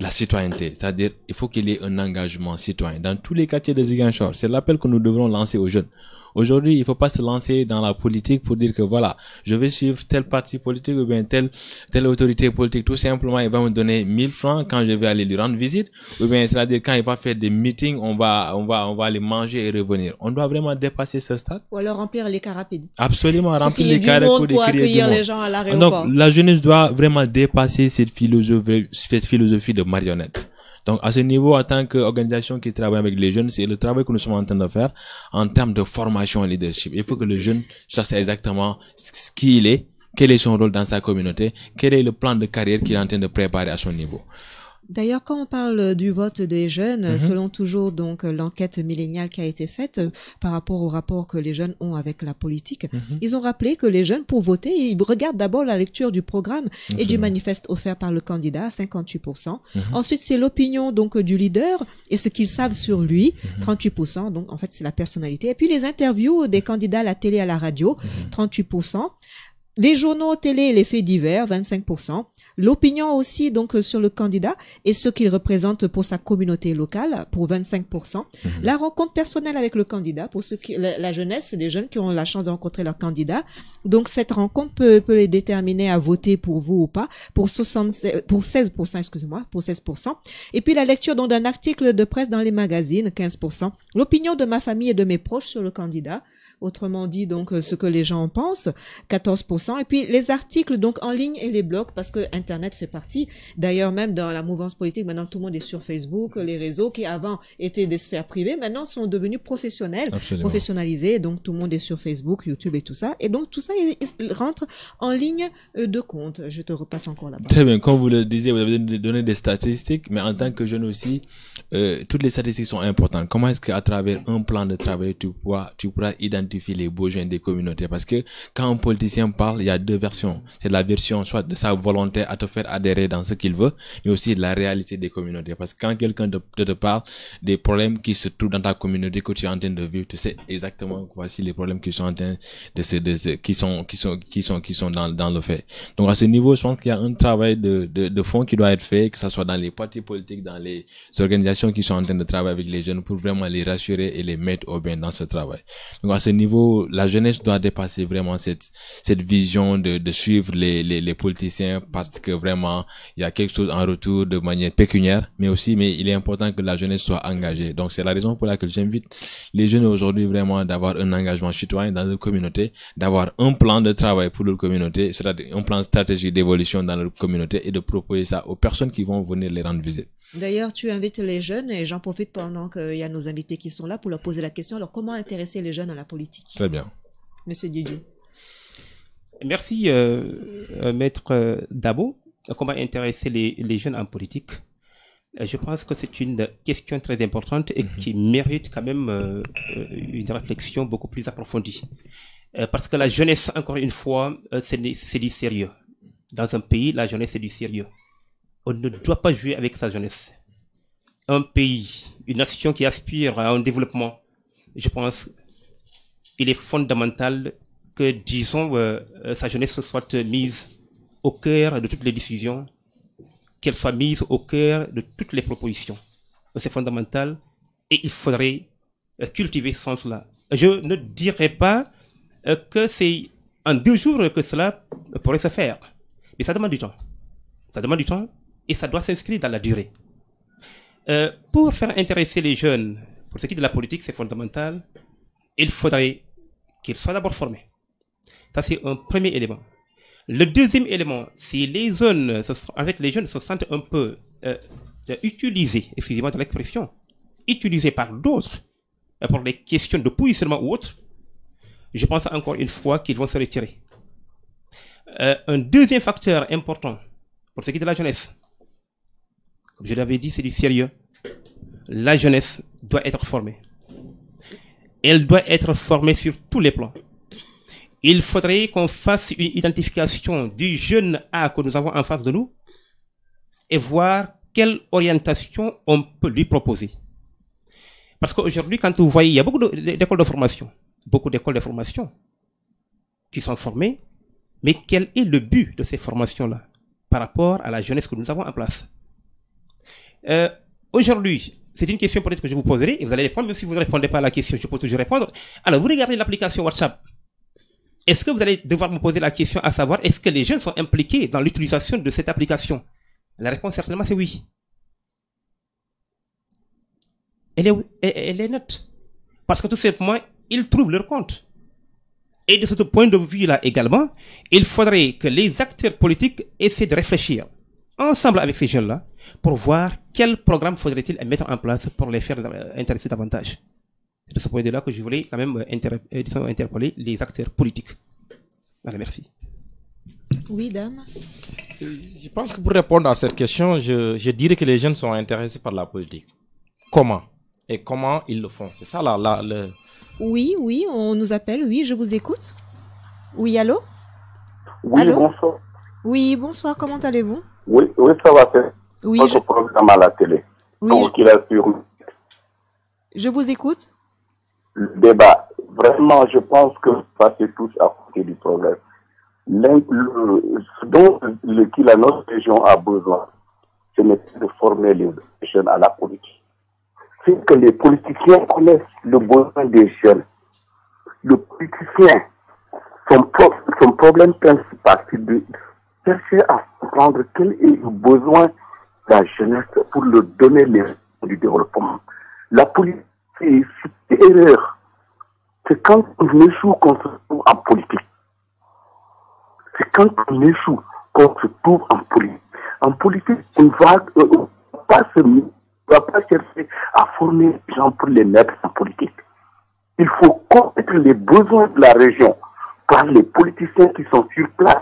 la citoyenneté, c'est-à-dire il faut qu'il y ait un engagement citoyen dans tous les quartiers de Ziguinchor. C'est l'appel que nous devrons lancer aux jeunes. Aujourd'hui, il ne faut pas se lancer dans la politique pour dire que voilà, je vais suivre tel parti politique ou bien telle autorité politique. Tout simplement, il va me donner 1000 francs quand je vais aller lui rendre visite. Ou bien, c'est-à-dire quand il va faire des meetings, on va aller manger et revenir. On doit vraiment dépasser ce stade. Ou alors remplir les cars rapides. Absolument, remplir les cars rapides pour accueillir les gens à l'aéroport. Donc, la jeunesse doit vraiment dépasser cette philosophie de marionnette. Donc, à ce niveau, en tant qu'organisation qui travaille avec les jeunes, c'est le travail que nous sommes en train de faire en termes de formation et leadership. Il faut que le jeune sache exactement qui il est, quel est son rôle dans sa communauté, quel est le plan de carrière qu'il est en train de préparer à son niveau. D'ailleurs, quand on parle du vote des jeunes, selon toujours donc l'enquête milléniale qui a été faite par rapport au rapport que les jeunes ont avec la politique, ils ont rappelé que les jeunes, pour voter, ils regardent d'abord la lecture du programme et du manifeste offert par le candidat, 58%. Ensuite, c'est l'opinion donc du leader et ce qu'ils savent sur lui, 38%. Donc, en fait, c'est la personnalité. Et puis, les interviews des candidats à la télé, à la radio, 38%. Les journaux télé et les faits divers, 25%. L'opinion aussi donc sur le candidat et ce qu'il représente pour sa communauté locale, pour 25%. La rencontre personnelle avec le candidat, pour ceux qui, la jeunesse, les jeunes qui ont la chance de rencontrer leur candidat. Donc cette rencontre peut les déterminer à voter pour vous ou pas, pour 16%, excusez-moi, pour 16%. Et puis la lecture donc d'un article de presse dans les magazines, 15%. L'opinion de ma famille et de mes proches sur le candidat. Autrement dit, donc, ce que les gens en pensent, 14%. Et puis, les articles, donc, en ligne et les blogs, parce que Internet fait partie. D'ailleurs, même dans la mouvance politique, maintenant, tout le monde est sur Facebook, les réseaux qui avant étaient des sphères privées, maintenant sont devenus professionnels, professionnalisés. Donc, tout le monde est sur Facebook, YouTube et tout ça. Et donc, tout ça, il rentre en ligne de compte. Je te repasse encore là-bas. Très bien. Comme vous le disiez, vous avez donné des statistiques, mais en tant que jeune aussi, toutes les statistiques sont importantes. Comment est-ce qu'à travers un plan de travail, tu pourras identifier les besoins des communautés, parce que quand un politicien parle, il y a deux versions. C'est la version soit de sa volonté à te faire adhérer dans ce qu'il veut, mais aussi de la réalité des communautés. Parce que quand quelqu'un te parle des problèmes qui se trouvent dans ta communauté que tu es en train de vivre, tu sais exactement voici les problèmes qui sont en train qui sont dans le fait. Donc à ce niveau, je pense qu'il y a un travail de fond qui doit être fait, que ce soit dans les partis politiques, dans les organisations qui sont en train de travailler avec les jeunes pour vraiment les rassurer et les mettre au bien dans ce travail. Donc à ce niveau, la jeunesse doit dépasser vraiment cette vision de suivre les politiciens, parce que vraiment il y a quelque chose en retour de manière pécuniaire, mais il est important que la jeunesse soit engagée. Donc c'est la raison pour laquelle j'invite les jeunes aujourd'hui vraiment d'avoir un engagement citoyen dans leur communauté, d'avoir un plan de travail pour leur communauté, c'est-à-dire un plan stratégique d'évolution dans leur communauté, et de proposer ça aux personnes qui vont venir les rendre visite. D'ailleurs, tu invites les jeunes, et j'en profite pendant qu'il y a nos invités qui sont là pour leur poser la question. Alors, comment intéresser les jeunes à la politique? Très bien. Monsieur Didier. Merci, Maître Dabo. Comment intéresser les jeunes en politique? Je pense que c'est une question très importante et qui mérite quand même une réflexion beaucoup plus approfondie. Parce que la jeunesse, encore une fois, c'est du sérieux. Dans un pays, la jeunesse, c'est du sérieux. On ne doit pas jouer avec sa jeunesse. Un pays, une nation qui aspire à un développement, je pense qu'il est fondamental que, disons, sa jeunesse soit mise au cœur de toutes les décisions, qu'elle soit mise au cœur de toutes les propositions. C'est fondamental et il faudrait cultiver ce sens-là. Je ne dirais pas que c'est en 2 jours que cela pourrait se faire, mais ça demande du temps. Ça demande du temps. Et ça doit s'inscrire dans la durée. Pour faire intéresser les jeunes, pour ce qui est de la politique, c'est fondamental. Il faudrait qu'ils soient d'abord formés. Ça, c'est un premier élément. Le deuxième élément, si les jeunes se sentent un peu utilisés, excusez-moi de l'expression, utilisés par d'autres pour les questions de positionnement ou autres, je pense encore une fois qu'ils vont se retirer. Un deuxième facteur important pour ce qui est de la jeunesse, comme je l'avais dit, c'est du sérieux. La jeunesse doit être formée. Elle doit être formée sur tous les plans. Il faudrait qu'on fasse une identification du jeune A que nous avons en face de nous et voir quelle orientation on peut lui proposer. Parce qu'aujourd'hui, quand vous voyez, il y a beaucoup d'écoles de formation qui sont formées, mais quel est le but de ces formations-là par rapport à la jeunesse que nous avons en place? Aujourd'hui, c'est une question peut-être que je vous poserai et vous allez répondre, même si vous ne répondez pas à la question, je peux toujours répondre. Alors, vous regardez l'application WhatsApp. Est-ce que vous allez devoir me poser la question à savoir, est-ce que les jeunes sont impliqués dans l'utilisation de cette application? La réponse, certainement, c'est oui. Elle est nette. Parce que tout simplement, ils trouvent leur compte. Et de ce point de vue-là également, il faudrait que les acteurs politiques essaient de réfléchir ensemble avec ces jeunes-là pour voir quel programme faudrait-il mettre en place pour les faire intéresser davantage. C'est de ce point de vue-là que je voulais quand même interpeller les acteurs politiques. Voilà, merci. Oui, dame. Je pense que pour répondre à cette question, je dirais que les jeunes sont intéressés par la politique. Comment? Et comment ils le font? C'est ça là. Oui, on nous appelle. Oui, je vous écoute. Oui, allô? Oui, allô? Bonsoir. Oui, bonsoir. Comment allez-vous? Oui, ça va faire. Oui, Votre programme à la télé. Oui, Donc, il a sur je vous écoute. le débat. Vraiment, je pense que ça c'est tous à côté du problème. Ce dont la notre région a besoin, ce n'est pas de former les jeunes à la politique. C'est que les politiciens connaissent le besoin des jeunes. Le politicien, son problème principal, c'est de chercher à comprendre quel est le besoin de la jeunesse pour leur donner les raisons du développement. La politique, c'est une erreur. C'est quand on échoue qu'on se trouve en politique. C'est quand on échoue qu'on se trouve en politique. En politique, on ne va pas chercher à former les gens pour les mettre en politique. Il faut connaître les besoins de la région par les politiciens qui sont sur place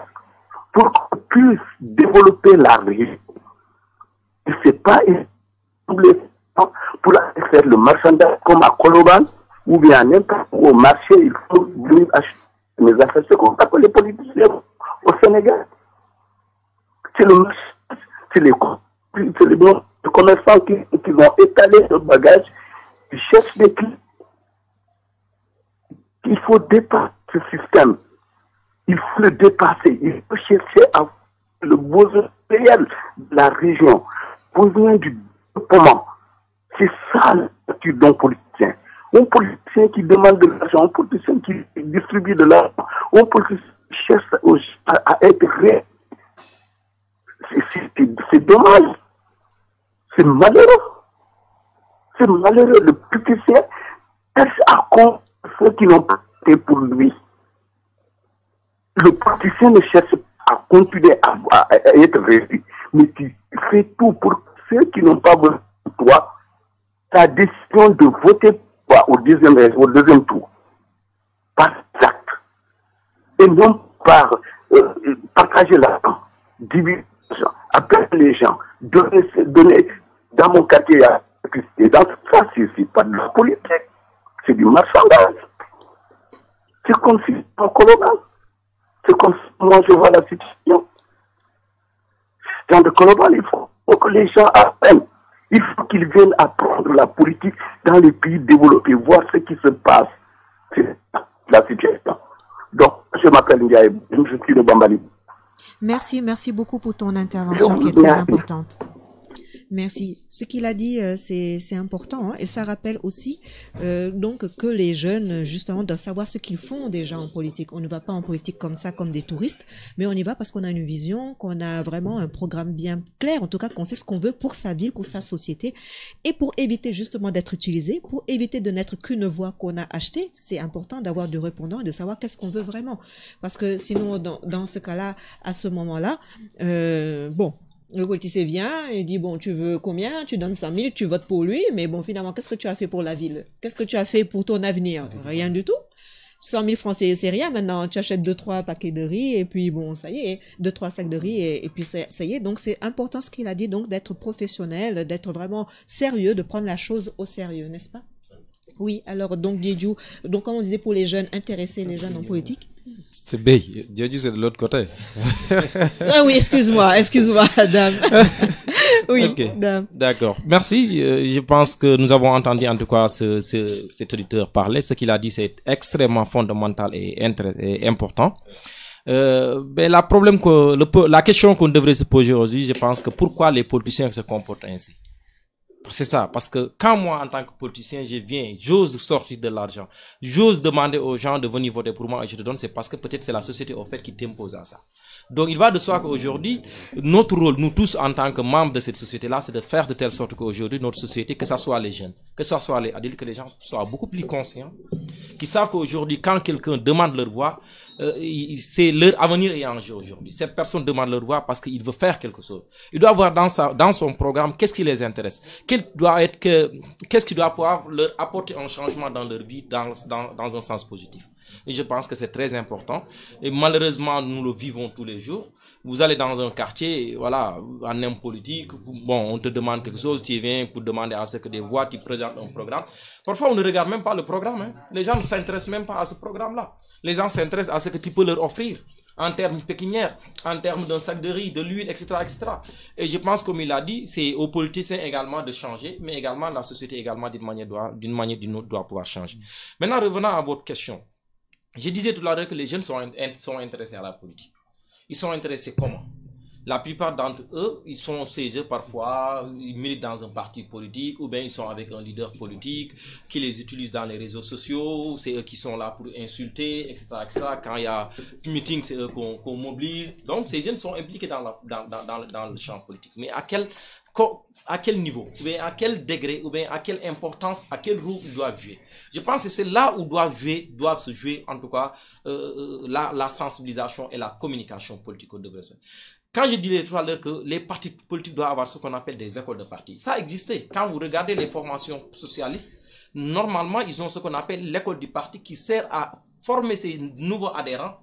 pour qu'on puisse développer la région. Et c'est pas pour aller faire le marchandage comme à Koloban ou bien n'importe où au marché, il faut venir acheter mes affaires. C'est comme ça que les politiciens au Sénégal. C'est le marché, c'est les commerçants qui vont étaler leur bagage, ils cherchent des clients. Il faut dépasser ce système. Il faut le dépasser. Il faut chercher à le besoin réel de la région, besoin du développement. C'est ça l'attitude d'un politicien. Un politicien qui demande de l'argent, un politicien qui distribue de l'argent, un politicien qui cherche à être réel. C'est dommage. C'est malheureux. C'est malheureux. Le politicien cherche à comprendre ceux qui n'ont pas été pour lui. Le politicien ne cherche pas à continuer à être réussi, mais tu fais tout pour ceux qui n'ont pas besoin de toi, ta décision de voter au deuxième tour, par acte, et non par partager l'argent, diviser les gens, appeler les gens, donner dans mon quartier à dans ça, c'est pas de la politique, c'est du marchandage. C'est comme si en Colomban, c'est comme si moi je vois la situation. Dans le Colomban, il faut que les gens apprennent. Il faut qu'ils viennent apprendre la politique dans les pays développés, voir ce qui se passe. C'est la situation. Donc, je m'appelle Ndiaye, je suis de Bambali. Merci beaucoup pour ton intervention qui est très importante. Merci. Ce qu'il a dit, c'est important, hein, et ça rappelle aussi donc que les jeunes justement doivent savoir ce qu'ils font déjà en politique. On ne va pas en politique comme ça, comme des touristes, mais on y va parce qu'on a une vision, qu'on a vraiment un programme bien clair, en tout cas qu'on sait ce qu'on veut pour sa ville, pour sa société, et pour éviter justement d'être utilisé, pour éviter de n'être qu'une voix qu'on a achetée. C'est important d'avoir du répondant et de savoir qu'est-ce qu'on veut vraiment, parce que sinon dans ce cas-là, à ce moment-là, bon. Le politicien vient et dit, bon, tu veux combien? Tu donnes 100 000, tu votes pour lui, mais bon, finalement, qu'est-ce que tu as fait pour la ville? Qu'est-ce que tu as fait pour ton avenir? Rien du tout. 100 000 francs, c'est rien. Maintenant, tu achètes 2-3 paquets de riz et puis bon, ça y est, 2-3 sacs de riz et puis ça y est. Donc, c'est important ce qu'il a dit, donc d'être professionnel, d'être vraiment sérieux, de prendre la chose au sérieux, n'est-ce pas? Oui, alors donc Diédiou, donc comme on disait pour les jeunes, intéresser les jeunes en politique. C'est B, Diédiou c'est de l'autre côté. Ah oui, excuse-moi, dame. Oui, okay. Dame. D'accord, merci. Je pense que nous avons entendu en tout cas cet auditeur parler. Ce qu'il a dit c'est extrêmement fondamental et important. Mais la question qu'on devrait se poser aujourd'hui, je pense que pourquoi les politiciens se comportent ainsi? C'est ça, parce que quand moi, en tant que politicien, j'ose sortir de l'argent, j'ose demander aux gens de venir voter pour moi et je te donne, c'est parce que peut-être c'est la société au fait qui t'impose à ça. Donc il va de soi qu'aujourd'hui, notre rôle, nous tous en tant que membres de cette société-là, c'est de faire de telle sorte qu'aujourd'hui, notre société, que ce soit les jeunes, que ce soit les adultes, que les gens soient beaucoup plus conscients, qui savent qu'aujourd'hui, quand quelqu'un demande leur voix, c'est leur avenir est en jeu aujourd'hui. Cette personne demande leur voix parce qu'il veut faire quelque chose. Il doit avoir dans son programme qu'est-ce qui les intéresse, qu'est-ce qui doit pouvoir leur apporter un changement dans leur vie dans un sens positif. Et je pense que c'est très important. Et malheureusement, nous le vivons tous les jours. Vous allez dans un quartier, voilà, en homme politique, bon, on te demande quelque chose, tu viens pour demander à ce que des voix, tu présentes un programme. Parfois, on ne regarde même pas le programme. Hein. Les gens ne s'intéressent même pas à ce programme-là. Les gens s'intéressent à ce que tu peux leur offrir en termes pécuniaires, en termes d'un sac de riz, de l'huile, etc., etc. Et je pense, comme il a dit, c'est aux politiciens également de changer, mais également la société également d'une manière d'une autre doit pouvoir changer. Maintenant, revenant à votre question. Je disais tout à l'heure que les jeunes sont intéressés à la politique. Ils sont intéressés comment? La plupart d'entre eux, ils sont CG parfois, ils militent dans un parti politique ou bien ils sont avec un leader politique qui les utilise dans les réseaux sociaux, c'est eux qui sont là pour insulter, etc. etc. Quand il y a meeting, c'est eux qu'on mobilise. Donc ces jeunes sont impliqués dans le champ politique. Mais à quel niveau, ou bien à quel degré, ou bien à quelle importance, à quel rôle ils doivent jouer. Je pense que c'est là où doivent se jouer, en tout cas, la sensibilisation et la communication politique au degré. Quand je disais tout à l'heure que les partis politiques doivent avoir ce qu'on appelle des écoles de partis, ça existait. Quand vous regardez les formations socialistes, normalement, ils ont ce qu'on appelle l'école du parti qui sert à former ces nouveaux adhérents,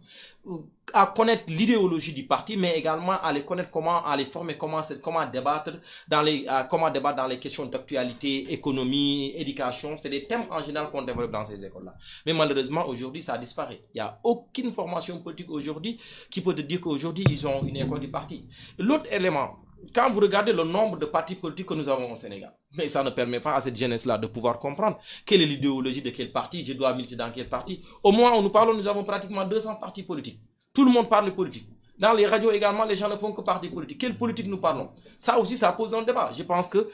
à connaître l'idéologie du parti, mais également à les connaître à les former, comment débattre dans les questions d'actualité, économie, éducation. C'est des thèmes en général qu'on développe dans ces écoles-là. Mais malheureusement, aujourd'hui, ça a disparu. Il n'y a aucune formation politique aujourd'hui qui peut te dire qu'aujourd'hui, ils ont une école du parti. L'autre élément, quand vous regardez le nombre de partis politiques que nous avons au Sénégal, mais ça ne permet pas à cette jeunesse-là de pouvoir comprendre quelle est l'idéologie de quel parti, je dois militer dans quel parti. Au moment où nous parlons, nous avons pratiquement 200 partis politiques. Tout le monde parle de politique. Dans les radios également, les gens ne font que parler de politique. Quelle politique nous parlons? Ça aussi, ça pose un débat. Je pense que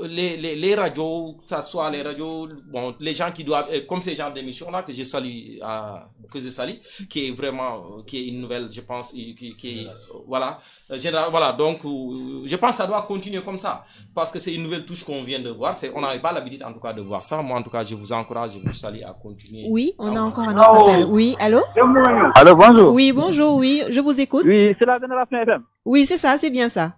les radios, que ce soit les radios, bon, les gens qui doivent, comme ces genres d'émissions-là que je salue, qui est vraiment, qui est une nouvelle, je pense, qui est, voilà, voilà. Donc, je pense que ça doit continuer comme ça, parce que c'est une nouvelle touche qu'on vient de voir. On n'avait pas l'habitude, en tout cas, de voir ça. Moi, en tout cas, je vous encourage, je vous salue à continuer. Oui, on a encore un autre appel. Oui, allô? Allô, bonjour. Oui, bonjour, oui, je vous écoute. Oui, c'est la Génération FM. Oui, c'est ça, c'est bien ça.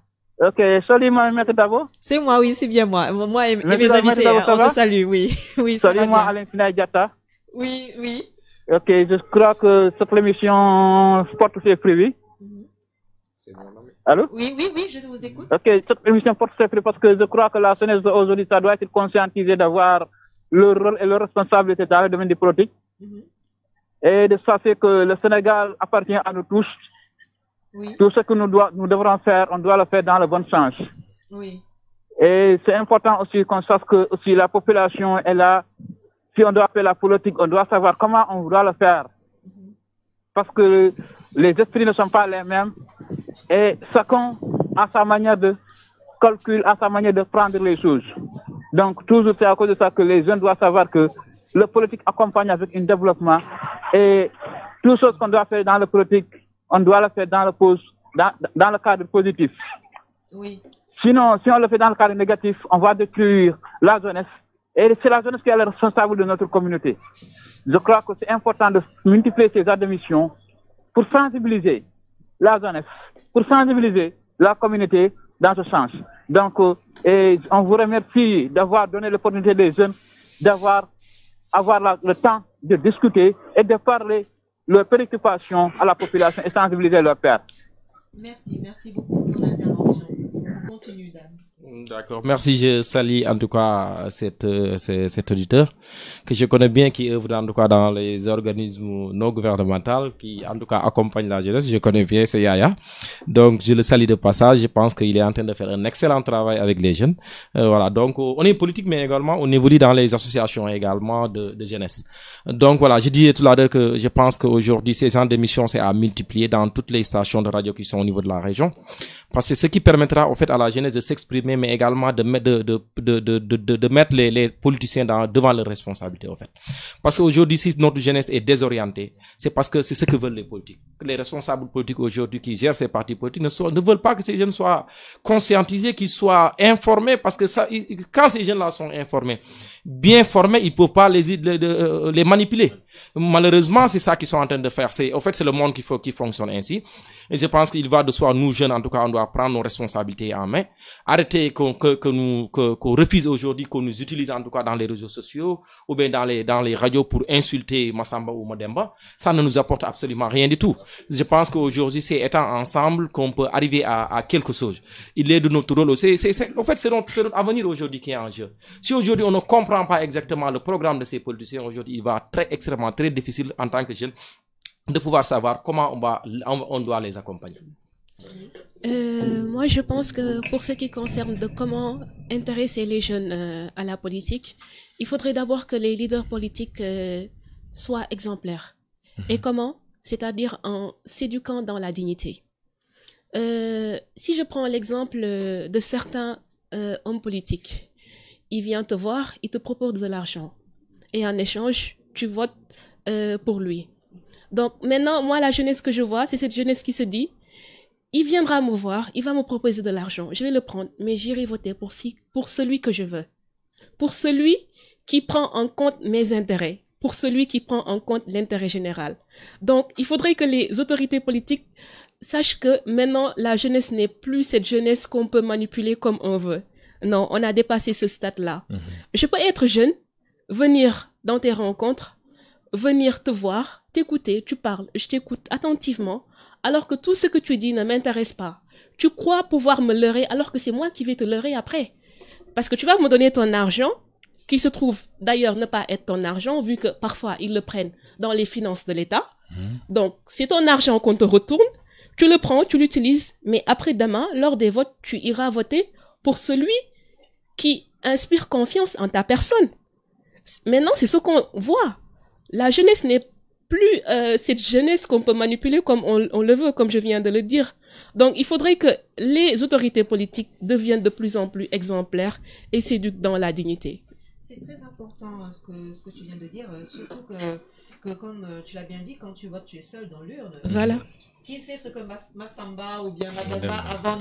Ok, salut, Maître Dabo. C'est moi, oui, c'est bien moi. Moi et mes invités, on te salue, oui. Oui, salut, moi, Alain Sinadiata. Oui, oui. Ok, je crois que cette émission porte ses fruits. C'est mon nom. Allô? Oui, je vous écoute. Ok, cette émission porte ses fruits parce que je crois que la jeunesse d'aujourd'hui, ça doit être conscientisé d'avoir le rôle et leur responsabilité dans le domaine des politiques. Et de savoir que le Sénégal appartient à nous tous. Oui. Tout ce que nous devrons faire, on doit le faire dans le bon sens. Oui. Et c'est important aussi qu'on sache que aussi la population est là. Si on doit faire la politique, on doit savoir comment on doit le faire. Parce que les esprits ne sont pas les mêmes. Et chacun a sa manière de calcul, a sa manière de prendre les choses. Donc toujours c'est à cause de ça que les jeunes doivent savoir que le politique accompagne avec un développement. Et tout ce qu'on doit faire dans le politique, on doit le faire dans le cadre positif. Oui. Sinon, si on le fait dans le cadre négatif, on va détruire la jeunesse. Et c'est la jeunesse qui est la responsable de notre communauté. Je crois que c'est important de multiplier ces admissions pour sensibiliser la jeunesse, pour sensibiliser la communauté dans ce sens. Donc, et on vous remercie d'avoir donné l'opportunité des jeunes d'avoir le temps de discuter et de parler leurs préoccupations à la population et sensibiliser leurs pères. Merci beaucoup pour ton intervention. On continue, dame. D'accord, merci. Je salue en tout cas cet auditeur que je connais bien, qui œuvre en tout cas dans les organismes non gouvernementaux, qui en tout cas accompagne la jeunesse. Je connais bien, c'est Yaya. Donc je le salue de passage. Je pense qu'il est en train de faire un excellent travail avec les jeunes. Voilà, donc on est politique, mais également on évolue dans les associations également de jeunesse. Donc voilà, je disais tout à l'heure que je pense qu'aujourd'hui ces genres d'émissions c'est à multiplier dans toutes les stations de radio qui sont au niveau de la région, parce que ce qui permettra au fait à la jeunesse de s'exprimer informer, mais également de mettre les politiciens devant leurs responsabilités, en fait. Parce qu'aujourd'hui, si notre jeunesse est désorientée, c'est parce que c'est ce que veulent les politiques. Les responsables politiques aujourd'hui qui gèrent ces partis politiques ne veulent pas que ces jeunes soient conscientisés, qu'ils soient informés, parce que ça, quand ces jeunes-là sont informés, bien formés, ils ne peuvent pas les manipuler. Malheureusement, c'est ça qu'ils sont en train de faire. En fait, c'est le monde qui fonctionne ainsi. Et je pense qu'il va de soi, nous jeunes, en tout cas, on doit prendre nos responsabilités en main. Arrêter qu'on refuse aujourd'hui, qu'on nous utilise en tout cas dans les réseaux sociaux ou bien dans les radios pour insulter Massamba ou Mademba. Ça ne nous apporte absolument rien du tout. Je pense qu'aujourd'hui, c'est étant ensemble qu'on peut arriver à quelque chose. Il est de notre rôle aussi. En fait, c'est notre avenir aujourd'hui qui est en jeu. Si aujourd'hui on ne comprend pas exactement le programme de ces politiciens, aujourd'hui, il va extrêmement très difficile en tant que jeune de pouvoir savoir comment on doit les accompagner. Moi, je pense que pour ce qui concerne de comment intéresser les jeunes à la politique, il faudrait d'abord que les leaders politiques soient exemplaires. Et comment? C'est-à-dire en s'éduquant dans la dignité. Si je prends l'exemple de certains hommes politiques, il vient te voir, il te propose de l'argent. Et en échange, tu votes pour lui. Donc maintenant, moi, la jeunesse que je vois, c'est cette jeunesse qui se dit, il viendra me voir, il va me proposer de l'argent, je vais le prendre, mais j'irai voter pour celui que je veux. Pour celui qui prend en compte mes intérêts, pour celui qui prend en compte l'intérêt général. Donc, il faudrait que les autorités politiques sachent que maintenant, la jeunesse n'est plus cette jeunesse qu'on peut manipuler comme on veut. Non, on a dépassé ce stade-là. Je peux être jeune, venir dans tes rencontres, venir te voir, t'écouter, tu parles, je t'écoute attentivement, alors que tout ce que tu dis ne m'intéresse pas. Tu crois pouvoir me leurrer alors que c'est moi qui vais te leurrer après. Parce que tu vas me donner ton argent, qui se trouve d'ailleurs ne pas être ton argent, vu que parfois ils le prennent dans les finances de l'État. Donc, c'est ton argent qu'on te retourne, tu le prends, tu l'utilises, mais après-demain, lors des votes, tu iras voter pour celui qui inspire confiance en ta personne. Maintenant, c'est ce qu'on voit. La jeunesse n'est plus cette jeunesse qu'on peut manipuler comme on le veut, comme je viens de le dire. Donc, il faudrait que les autorités politiques deviennent de plus en plus exemplaires et s'éduquent dans la dignité. C'est très important ce que tu viens de dire, surtout que comme tu l'as bien dit, quand tu votes, tu es seul dans l'urne. Voilà. Qui sait ce que Massamba ou bien Mademba avant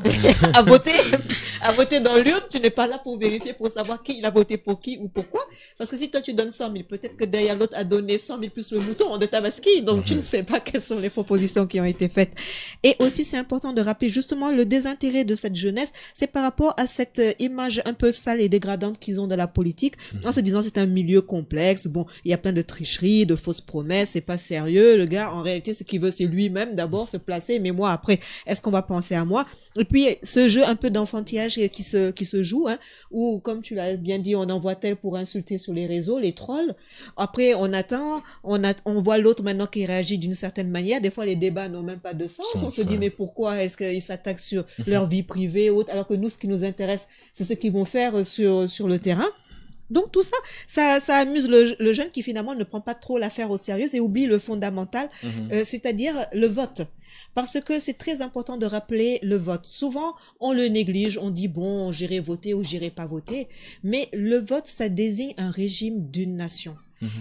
à voter dans l'urne, tu n'es pas là pour vérifier, pour savoir qui il a voté pour qui ou pourquoi. Parce que si toi tu donnes 100 000, peut-être que derrière l'autre a donné 100 000 plus le mouton de Tabaski, donc tu ne sais pas quelles sont les propositions qui ont été faites. Et aussi c'est important de rappeler justement le désintérêt de cette jeunesse, c'est par rapport à cette image un peu sale et dégradante qu'ils ont de la politique, en se disant c'est un milieu complexe, bon, il y a plein de tricheries, de fausses promesses, c'est pas sérieux, le gars en réalité ce qu'il veut c'est lui-même d'abord se placer, mais moi après, est-ce qu'on va penser à moi? Et puis ce jeu un peu d'enfantillage qui se joue, hein, où comme tu l'as bien dit, on envoie tel pour insulter sur les réseaux, les trolls. Après on attend, on voit l'autre maintenant qui réagit d'une certaine manière. Des fois les débats n'ont même pas de sens. On se dit mais pourquoi est-ce qu'ils s'attaquent sur leur vie privée ou autre, alors que nous ce qui nous intéresse c'est ce qu'ils vont faire sur le terrain. Donc tout ça amuse le jeune qui finalement ne prend pas trop l'affaire au sérieux et oublie le fondamental, c'est-à-dire le vote. Parce que c'est très important de rappeler le vote. Souvent, on le néglige, on dit bon, j'irai voter ou j'irai pas voter. Mais le vote, ça désigne un régime d'une nation.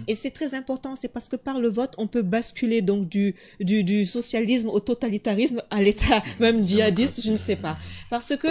Et c'est très important, c'est parce que par le vote, on peut basculer donc du socialisme au totalitarisme, à l'état même djihadiste, je ne sais pas. Parce que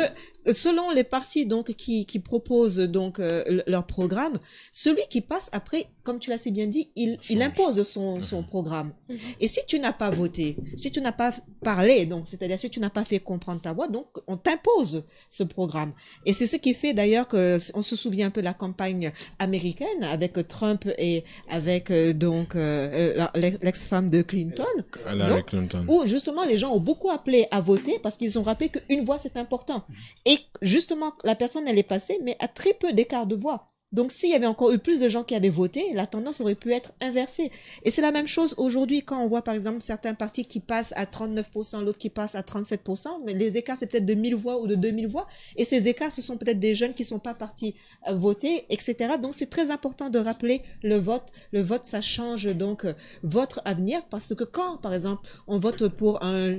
selon les partis donc qui proposent donc leur programme, celui qui passe après, comme tu l'as si bien dit, il impose son programme. Et si tu n'as pas voté, si tu n'as pas parlé, donc c'est-à-dire si tu n'as pas fait comprendre ta voix, donc on t'impose ce programme. Et c'est ce qui fait d'ailleurs que on se souvient un peu de la campagne américaine avec Trump et avec donc l'ex-femme de Clinton, donc, Clinton, où justement les gens ont beaucoup appelé à voter parce qu'ils ont rappelé qu'une voix c'est important. Et justement la personne elle est passée mais à très peu d'écart de voix. Donc, s'il y avait encore eu plus de gens qui avaient voté, la tendance aurait pu être inversée. Et c'est la même chose aujourd'hui quand on voit, par exemple, certains partis qui passent à 39%, l'autre qui passe à 37%, mais les écarts, c'est peut-être de 1000 voix ou de 2000 voix. Et ces écarts, ce sont peut-être des jeunes qui sont pas partis voter, etc. Donc, c'est très important de rappeler le vote. Le vote, ça change donc votre avenir parce que quand, par exemple, on vote pour un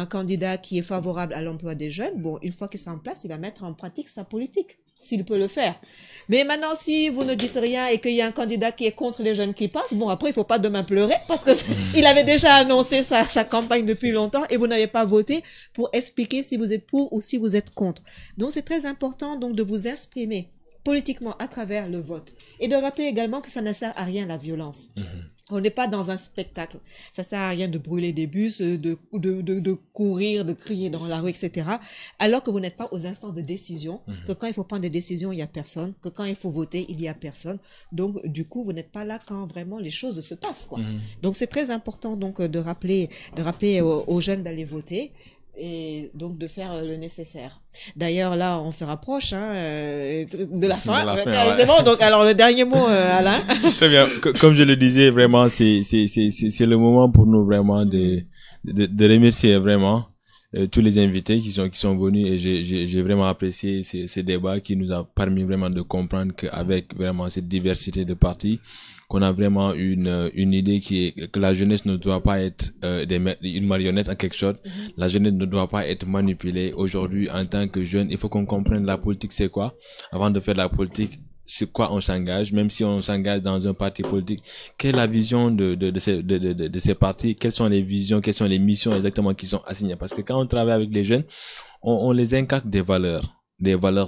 candidat qui est favorable à l'emploi des jeunes, bon, une fois qu'il est en place, il va mettre en pratique sa politique, s'il peut le faire. Mais maintenant, si vous ne dites rien et qu'il y a un candidat qui est contre les jeunes qui passent, bon, après, il faut pas demain pleurer parce que il avait déjà annoncé sa campagne depuis longtemps et vous n'avez pas voté pour expliquer si vous êtes pour ou si vous êtes contre. Donc, c'est très important donc de vous exprimer politiquement à travers le vote et de rappeler également que ça ne sert à rien la violence. On n'est pas dans un spectacle. Ça sert à rien de brûler des bus, de courir, de crier dans la rue, etc. Alors que vous n'êtes pas aux instances de décision, que quand il faut prendre des décisions, il y a personne, que quand il faut voter, il y a personne. Donc, du coup, vous n'êtes pas là quand vraiment les choses se passent, quoi. Donc, c'est très important, donc, de rappeler aux jeunes d'aller voter et donc de faire le nécessaire. D'ailleurs, là, on se rapproche de la fin. C'est bon, donc alors le dernier mot, Alain. Très bien. Comme je le disais, vraiment, c'est le moment pour nous vraiment de remercier vraiment tous les invités qui sont venus et j'ai vraiment apprécié ces débats qui nous a permis vraiment de comprendre qu'avec vraiment cette diversité de partis, qu'on a vraiment une idée qui est que la jeunesse ne doit pas être une marionnette en quelque sorte. La jeunesse ne doit pas être manipulée. Aujourd'hui, en tant que jeune, il faut qu'on comprenne la politique c'est quoi. Avant de faire de la politique, sur quoi on s'engage, même si on s'engage dans un parti politique, quelle est la vision de ces partis, quelles sont les visions, quelles sont les missions exactement qui sont assignées. Parce que quand on travaille avec les jeunes, on les incarne des valeurs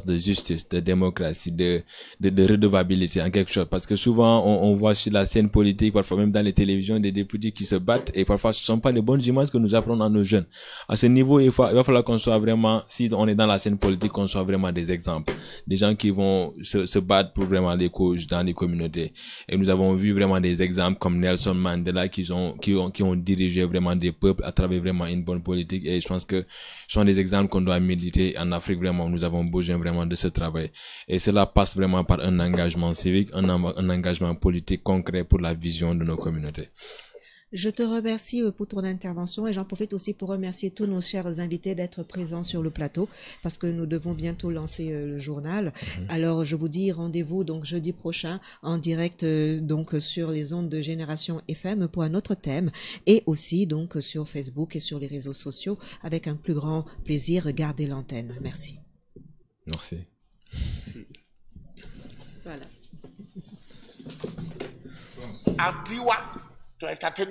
de justice, de démocratie, de redevabilité en quelque chose. Parce que souvent, on voit sur la scène politique, parfois même dans les télévisions, des députés qui se battent et parfois ce ne sont pas les bonnes images que nous apprenons à nos jeunes. À ce niveau, il va falloir qu'on soit vraiment, si on est dans la scène politique, qu'on soit vraiment des exemples. Des gens qui vont se battre pour vraiment les causes dans les communautés. Et nous avons vu vraiment des exemples comme Nelson Mandela qui ont dirigé vraiment des peuples à travers vraiment une bonne politique. Et je pense que ce sont des exemples qu'on doit méditer en Afrique vraiment. Nous avons besoin vraiment de ce travail. Et cela passe vraiment par un engagement civique, un engagement politique concret pour la vision de nos communautés. Je te remercie pour ton intervention et j'en profite aussi pour remercier tous nos chers invités d'être présents sur le plateau parce que nous devons bientôt lancer le journal. Alors je vous dis rendez-vous donc jeudi prochain en direct donc sur les ondes de Génération FM pour un autre thème et aussi donc sur Facebook et sur les réseaux sociaux avec un plus grand plaisir. Gardez l'antenne. Merci. Merci. Voilà. Adiwa to entertain